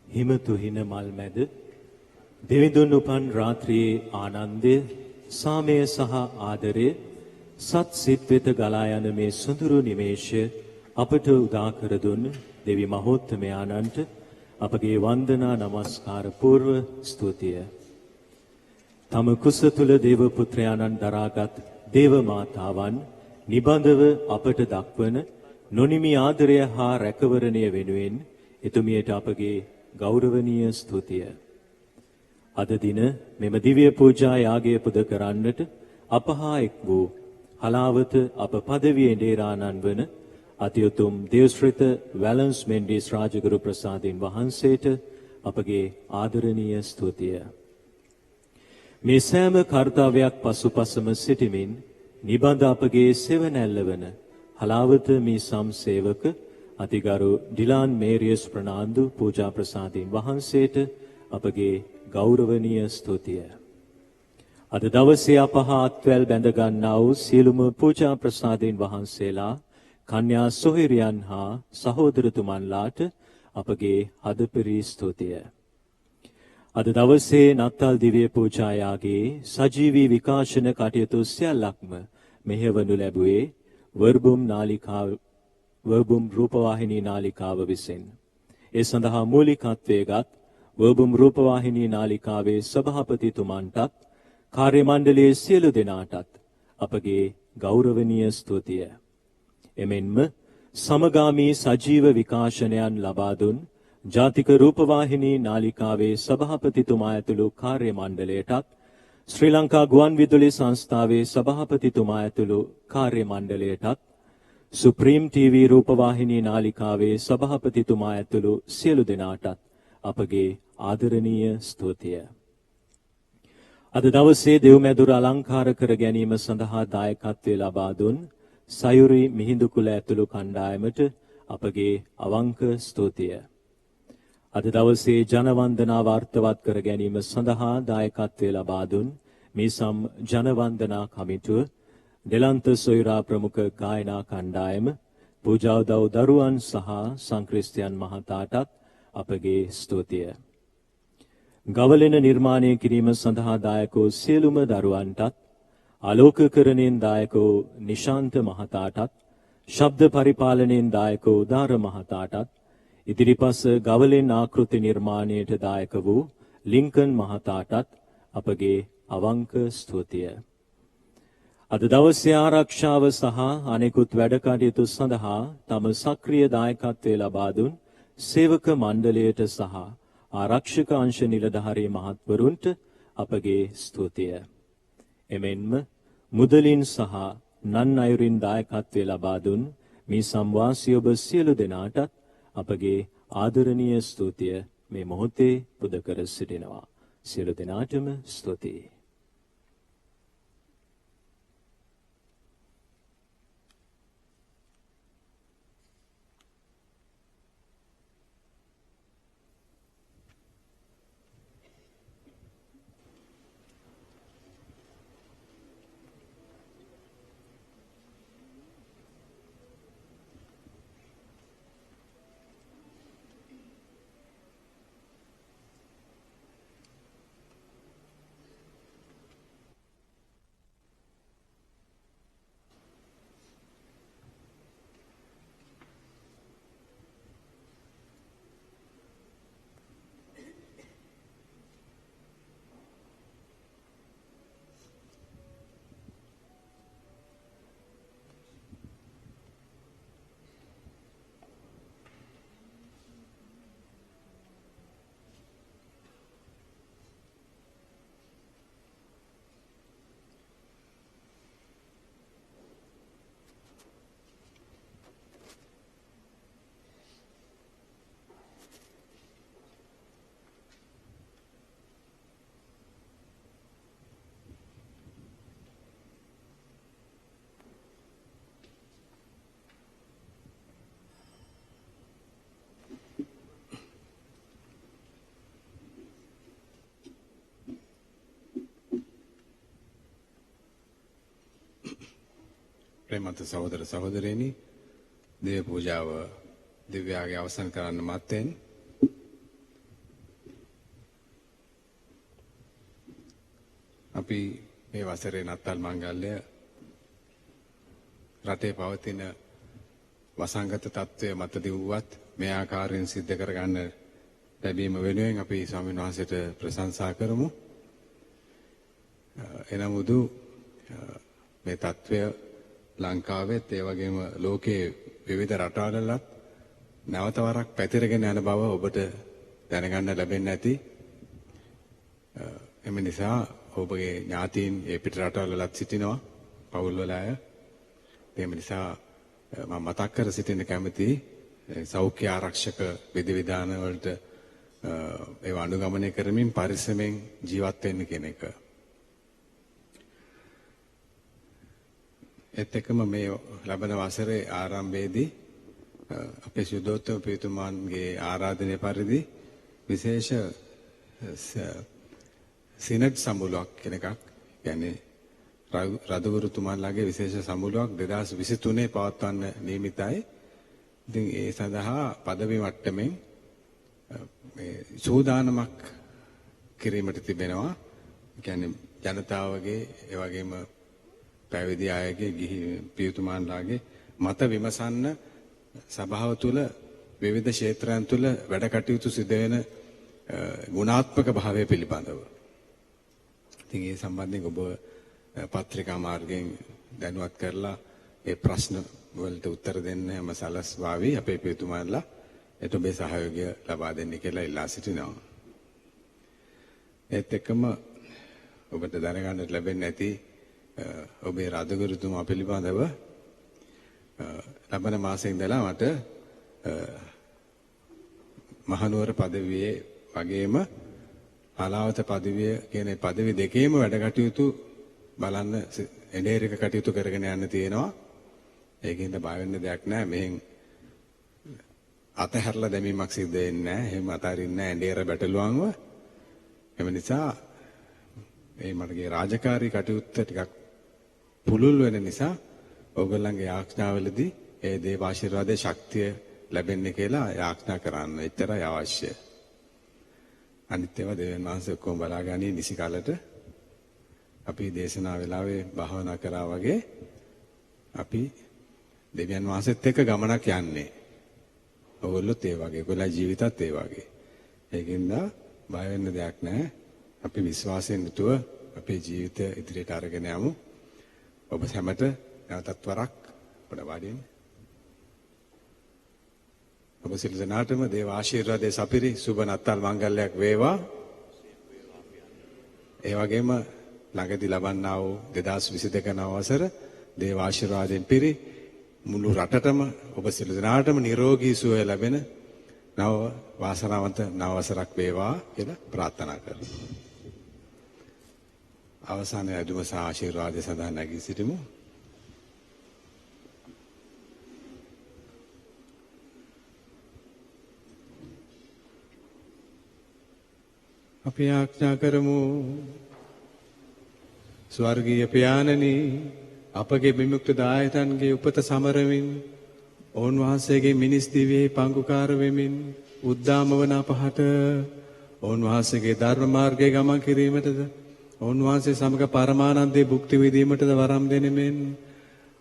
හිමතුහින මල් මැද දෙවිඳුන් උපන් රාත්‍රියේ ආනන්දය සාමය සහ ආදරය සත් සිත් වෙත ගලා යන මේ සුඳුරු නිමේෂය අපට උදා කර දුන් දෙවි මහෝත්තමයාණන්ට අපගේ වන්දනා නමස්කාර පූර්ව ස්තුතිය. තම කුස තුල දේව පුත්‍රයාණන් දරාගත් දේව මාතාවන් නිබඳව අපට දක්වන නොනිමි ආදරය හා රැකවරණය වෙනුවෙන් එතුමියට අපගේ ගෞරවනීය ස්තුතිය. අද දින මෙම දිව්‍ය පූජා යාගය පුද කරන්නට අප හා එක් වූ හලාවත අප පදවියේ ඩේරාණන් වන අතිඋතුම් දේවශ්‍රිත වැලන්ස් මෙන්ඩිස් රාජගුරු ප්‍රසාදින් වහන්සේට අපගේ ආදරණීය ස්තුතිය. මේ සෑම කර්තව්‍යයක් පසුපසම සිටිමින් නිබඳ අපගේ සෙවණැල්ල වන හලාවත මේ සම්සේවක අතිගරු ඩිලාන් මේරියස් ප්‍රනාන්දු පූජා ප්‍රසාදින් වහන්සේට අපගේ ගෞරවනීය ස්තුතිය. අද දවසේ අප හා අත්වැල් බැඳ ගන්නා වූ සියලුම පූජා ප්‍රසාදින් වහන්සේලා කන්‍යා සොහිරියන් හා සහෝදරතුමන්ලාට අපගේ හදපිරි ස්තුතිය. අද දවසේ නත්තල් දිව්‍ය පූජා යාගයේ සජීවී විකාශන කටයුතු සියල්ලක්ම මෙහෙවනු ලැබුවේ වර්බුම් රූපවාහිනී නාලිකාව විසින්. ඒ සඳහා මූලිකත්වයේගත් වර්බුම් රූපවාහිනී නාලිකාවේ සභාපතිතුමන්ටත් කාර්ය මණ්ඩලයේ සියලු දෙනාටත් අපගේ ගෞරවනීය ස්තුතිය. එමෙන්ම සමගාමී සජීව විකාශනයන් ලබා දුන් ජාතික රූපවාහිනී නාලිකාවේ සභාපතිතුමා ඇතුළු කාර්ය මණ්ඩලයටත් ශ්‍රී ලංකා ගුවන් විදුලි සංස්ථාවේ සභාපතිතුමා ඇතුළු කාර්ය මණ්ඩලයටත් සුප්‍රීම් TV රූපවාහිනී නාලිකාවේ සභාපතිතුමා ඇතුළු සියලු දෙනාටත් අපගේ ආදරණීය ස්තුතිය. අද දවසේ දෙව්මැදුර අලංකාර කර ගැනීම සඳහා දායකත්වය ලබා දුන් සයුරි මිහිඳුකුල ඇතුළු කණ්ඩායමට අපගේ අවංක ස්තුතිය. අද දවසේ ජනවන්දනාව අර්ථවත් කර ගැනීම සඳහා දායකත්වය ලබා දුන් මිසම් ජනවන්දනා කමිටුව, දෙලන්ත සොයුරා ප්‍රමුඛ ගායනා කණ්ඩායම, පූජාවදව් දරුවන් සහ සංක්‍රිස්තියන් මහතාටත් අපගේ ස්තුතිය. ගවලෙන නිර්මාණය කිරීම සඳහා දායකෝ සියලුම දරුවන්ටත්, ආලෝකකරණයෙන් දායකෝ නිශාන්ත මහතාටත්, ශබ්ද පරිපාලනයෙන් දායකෝ උදාර මහතාටත්, ඉදිරිපස ගවලෙන් ආකෘති නිර්මාණයට දායක වූ ලින්කන් මහතාටත් අපගේ අවංක ස්තුතිය. අද දවසේ ආරක්ෂාව සහ අනෙකුත් වැඩ කටයුතු සඳහා තම සක්‍රීය දායකත්වය ලබා දුන් සේවක මණ්ඩලයට සහ ආරක්ෂක අංශ නිලධාරී මහත්වරුන්ට අපගේ ස්තුතිය. එමෙන්ම මුදලින් සහ නන් අයුරින් දායකත්වය ලබා දුන් මේ සම්වාසී ඔබ සියලු දෙනාටත් අපගේ ආදරණීය ස්තුතිය මේ මොහොතේ පුද කර සිටිනවා. සියලු දෙනාටම ස්තුතියි. ප්‍රේමන්ත සහෝදර සහෝදරයනි, දේව පූජාව දිව්‍යාගේ අවසන් කරන්න මත්තෙන් අපි මේ වසරේ නත්තල් මංගල්‍ය රටේ පවතින වසංගත තත්ත්වය මත දිවුවත් මේ ආකාරයෙන් සිද්ධ කරගන්න ලැබීම වෙනුවෙන් අපි ස්වාමීන් වහන්සේට ප්‍රශංසා කරමු. එනමුදු මේ තත්ත්වය ලංකාවෙත් ඒ වගේම ලෝකයේ විවිධ රටවලත් නැවත වරක් පැතිරගෙන යන බව ඔබට දැනගන්න ලැබෙන්නේ නැති. එම නිසා ඔබගේ ඥාතීන් ඒ පිට රටවලත් සිටිනවා, පවුල්වල අය. එම නිසා මම මතක් කර සිටින්න කැමතියි සෞඛ්‍ය ආරක්ෂක විධිවිධාන වලට ඒව අනුගමනය කරමින් පරිස්සමෙන් ජීවත් වෙන්න කියන එක. ඒත් එක්කම මේ ලබන වසරේ ආරම්භයේදී අපේ සුදෝත්තම පියතුමාන්ගේ ආරාධනය පරිදි විශේෂ සිනඩ් සමුළුවක් කියන එකක්, කියන්නේ රදවරුතුමාන්ලාගේ විශේෂ සමුළුවක් 2023 පවත්වන්න නියමිතයි. ඉතින් ඒ සඳහා පදවි මට්ටමින් මේ සූදානමක් කිරීමට තිබෙනවා. කියන්නේ ජනතාවගේ ඒ වගේම පැවිදි අයගේ ගිහි පියතුමාන්ලාගේ මත විමසන්න සභාව තුළ විවිධ ක්ෂේත්‍රයන් තුළ වැඩ කටයුතු සිදු වෙන ගුණාත්මක භාවය පිළිබඳව. ඉතින් ඒ සම්බන්ධයෙන් ඔබ පත්‍රිකා මාර්ගයෙන් දැනුවත් කරලා ඒ ප්‍රශ්න වලට උත්තර දෙන්න හැම සලස්වාවි අපේ පියතුමාන්ලා ඒට ඔබේ සහයෝගය ලබා දෙන්න කියලා ඉල්ලා සිටිනවා. ඒත් එක්කම ඔබට දැනගන්නට ලැබෙන්නේ නැති ඔබේ රාජගුරුතුමා පිළිබඳව ලබන මාසෙ ඉඳලා මට මහනුවර පදවියේ වගේම පලාවත පදවිය කියන පදවි දෙකේම වැඩ කටයුතු බලන්න එඬේරික කටයුතු කරගෙන යන්න තියෙනවා. ඒකින්ද බය වෙන්න දෙයක් නැහැ. මෙහෙන් අතහැරලා දැමීමක් සිද්ධ වෙන්නේ නැහැ. එහෙම අතාරින්නේ නැහැ එඬේර බැටළුවන්ව. එම නිසා මේ මටගේ රාජකාරී කටයුත්ත ටිකක් පුළුල් වෙන නිසා ඔයගොල්ලන්ගේ යාඥාවලදී ඒ දේව ආශිර්වාදයේ ශක්තිය ලැබෙන්නේ කියලා යාඥා කරන්න. එච්චරයි අවශ්‍ය. අනිත් ඒවා දෙවියන් වහන්සේ ඔක්කොම බලාගනි නිසි කාලෙට අපි දේශනා වෙලාවේ භාවනා කරා වගේ අපි දෙවියන් වහන්සේත් එක්ක ගමනක් යන්නේ. ඔයගොල්ලොත් ඒ වගේ, ඔයගොල්ලෝ ජීවිතත් ඒ වගේ. ඒකින්ද බය වෙන්න දෙයක් නැහැ. අපි විශ්වාසයෙන් යුතුව අපේ ජීවිතය ඉදිරියට අරගෙන යමු. ඔබ හැමත නැවතත් වරක් පොඩ වාඩිවෙන්න. ඔබ සියලු දෙනාටම දේව ආශිර්වාදයේ සපිරි සුබ නත්තල් මංගල්‍යයක් වේවා. ඒ වගේම ළඟදී ලබන්නා වූ 2022 නව වසර දේව ආශිර්වාදයෙන් පිරි මුළු රටටම ඔබ සියලු දෙනාටම නිරෝගී සුවය ලැබෙන නව වාසනාවන්ත නව වසරක් වේවා කියලා ප්‍රාර්ථනා කරමු. අවසානයේ අදුම සහ ආශිර්වාදය සඳහා නැගී සිටිමු. අපි ආඥා කරමු. ස්වර්ගීය පියාණනි, අපගේ විමුක්ත දායකයන්ගේ උපත සමරමින් ඔවුන් වහන්සේගේ මිනිස් දිවියේ පංගුකාර වෙමින් උද්දාම වන අපහට ඔවුන් වහන්සේගේ ධර්ම මාර්ගයේ ගමන් කිරීමටද ඔවුන් වහන්සේ සමග පරමානන්දේ භුක්ති විඳීමටද වරම් දෙනෙමින්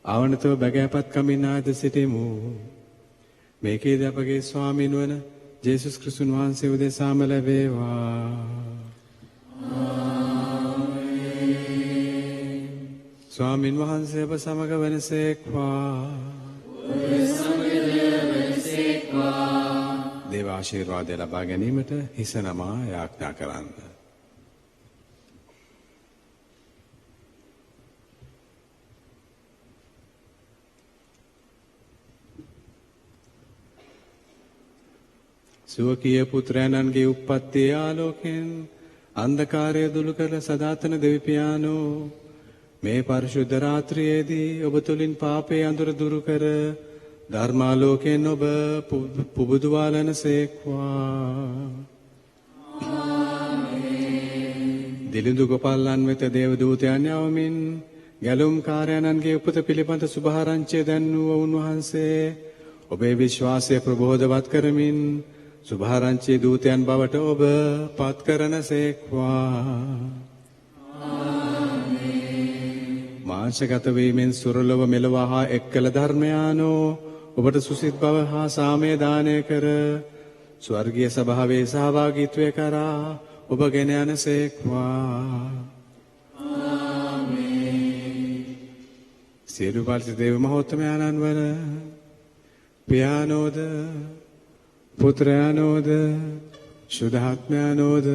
අවනතව බැගෑපත් කමින් ආද සිටිමු. මේකේද අපගේ ස්වාමීන් වන ජේසුස් ක්‍රිස්තුන් වහන්සේ උදෙසාම ලැබේවා. ස්වාමීන් වහන්සේ ඔබ සමග වෙනසේක්වා. දේව ආශිර්වාදය ලබා ගැනීමට හිස නමා යාඥා කරන්න. සුවකීය පුත්‍රයන්න්ගේ උප්පත්තිය ආලෝකයෙන් අන්ධකාරය දුරු කළ සදාතන දෙවිපියාණෝ මේ පරිශුද්ධ රාත්‍රියේදී ඔබ තුලින් පාපේ අඳුර දුරු කර ධර්මාලෝකයෙන් ඔබ පුබුදුවාලනසේක්වා. දිලිඳු ගොපල්ලන් වෙත දේව දූතයන් යවමින් ගැලුම් කාර්යයන්ගේ උපත පිළිබඳ සුභාරංචිය දැන්වූ උන්වහන්සේ ඔබේ විශ්වාසය ප්‍රබෝධවත් කරමින් සුභාරංචි දූතයන් බවට ඔබ පත් කරනසේක්වා. මාංශගත වීමෙන් සුරලොව මෙලොව හා එක්කල ධර්මයානෝ ඔබට සුසිත බව හා සාමය දානය කර ස්වර්ගීය සභාවේ සහභාගීත්වය කරා ඔබ ගෙන යනසේක්වා. සියලු පරිසුද්ධ දේව මහෝත්තමයන්න් වන පියාණෝද පුත්‍රයාණෝද ශුද්ධාත්මයාණෝද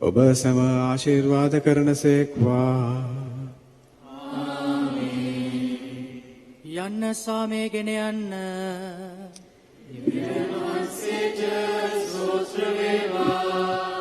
ඔබ සම ආශිර්වාද කරනසේක්වා. යන්න සාමේ ගෙන යන්න. දිව්‍යන් වහන්සේට ස්තෝත්‍ර වේවා.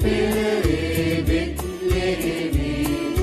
Pere Betlehem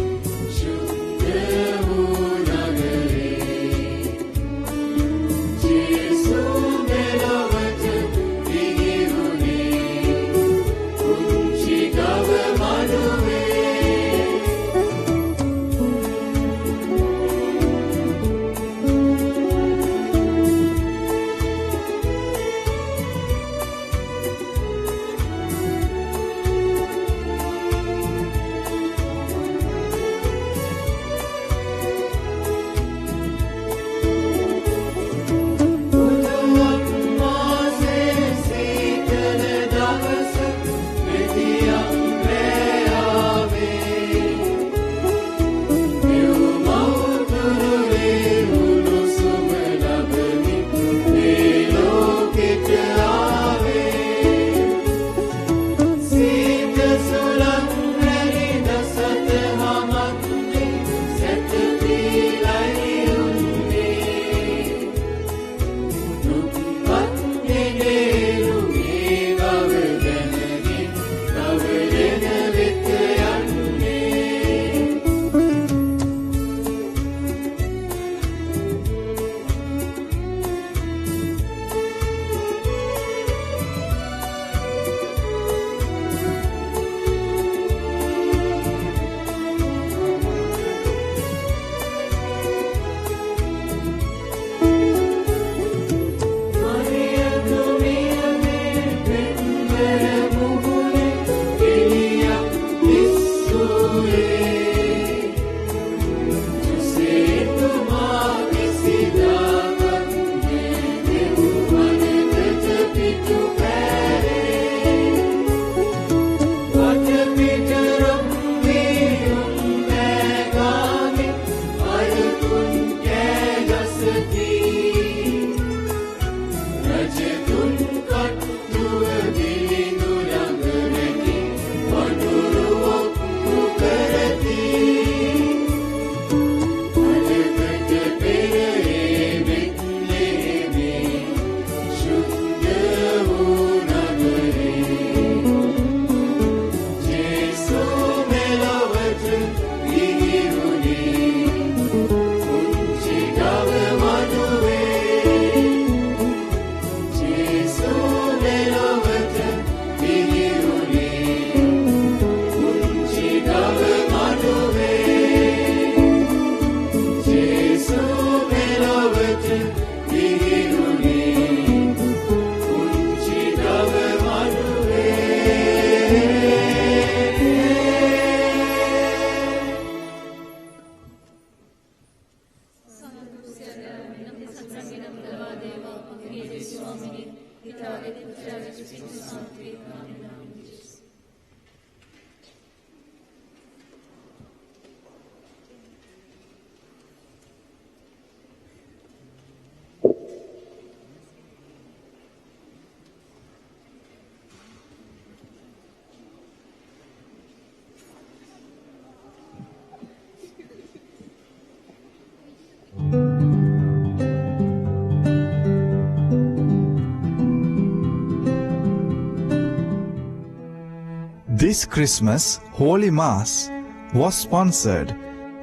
This Christmas, Holy Mass was sponsored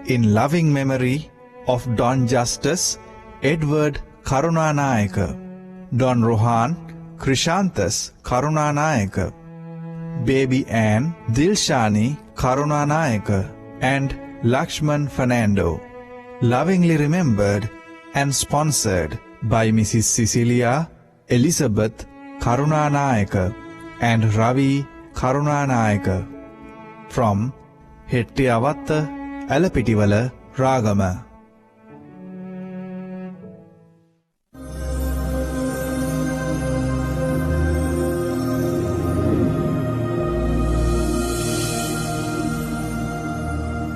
in loving memory of Don Justus Edward Karunanayaka, Don Rohan Krishanthas Karunanayaka, Baby Anne Dilshani Karunanayaka, and Lakshman Fernando. Lovingly remembered and sponsored by Mrs. Cecilia Elizabeth Karunanayaka and Ravi Karunanayaka from Hettiavatta Alapitivala Ragama.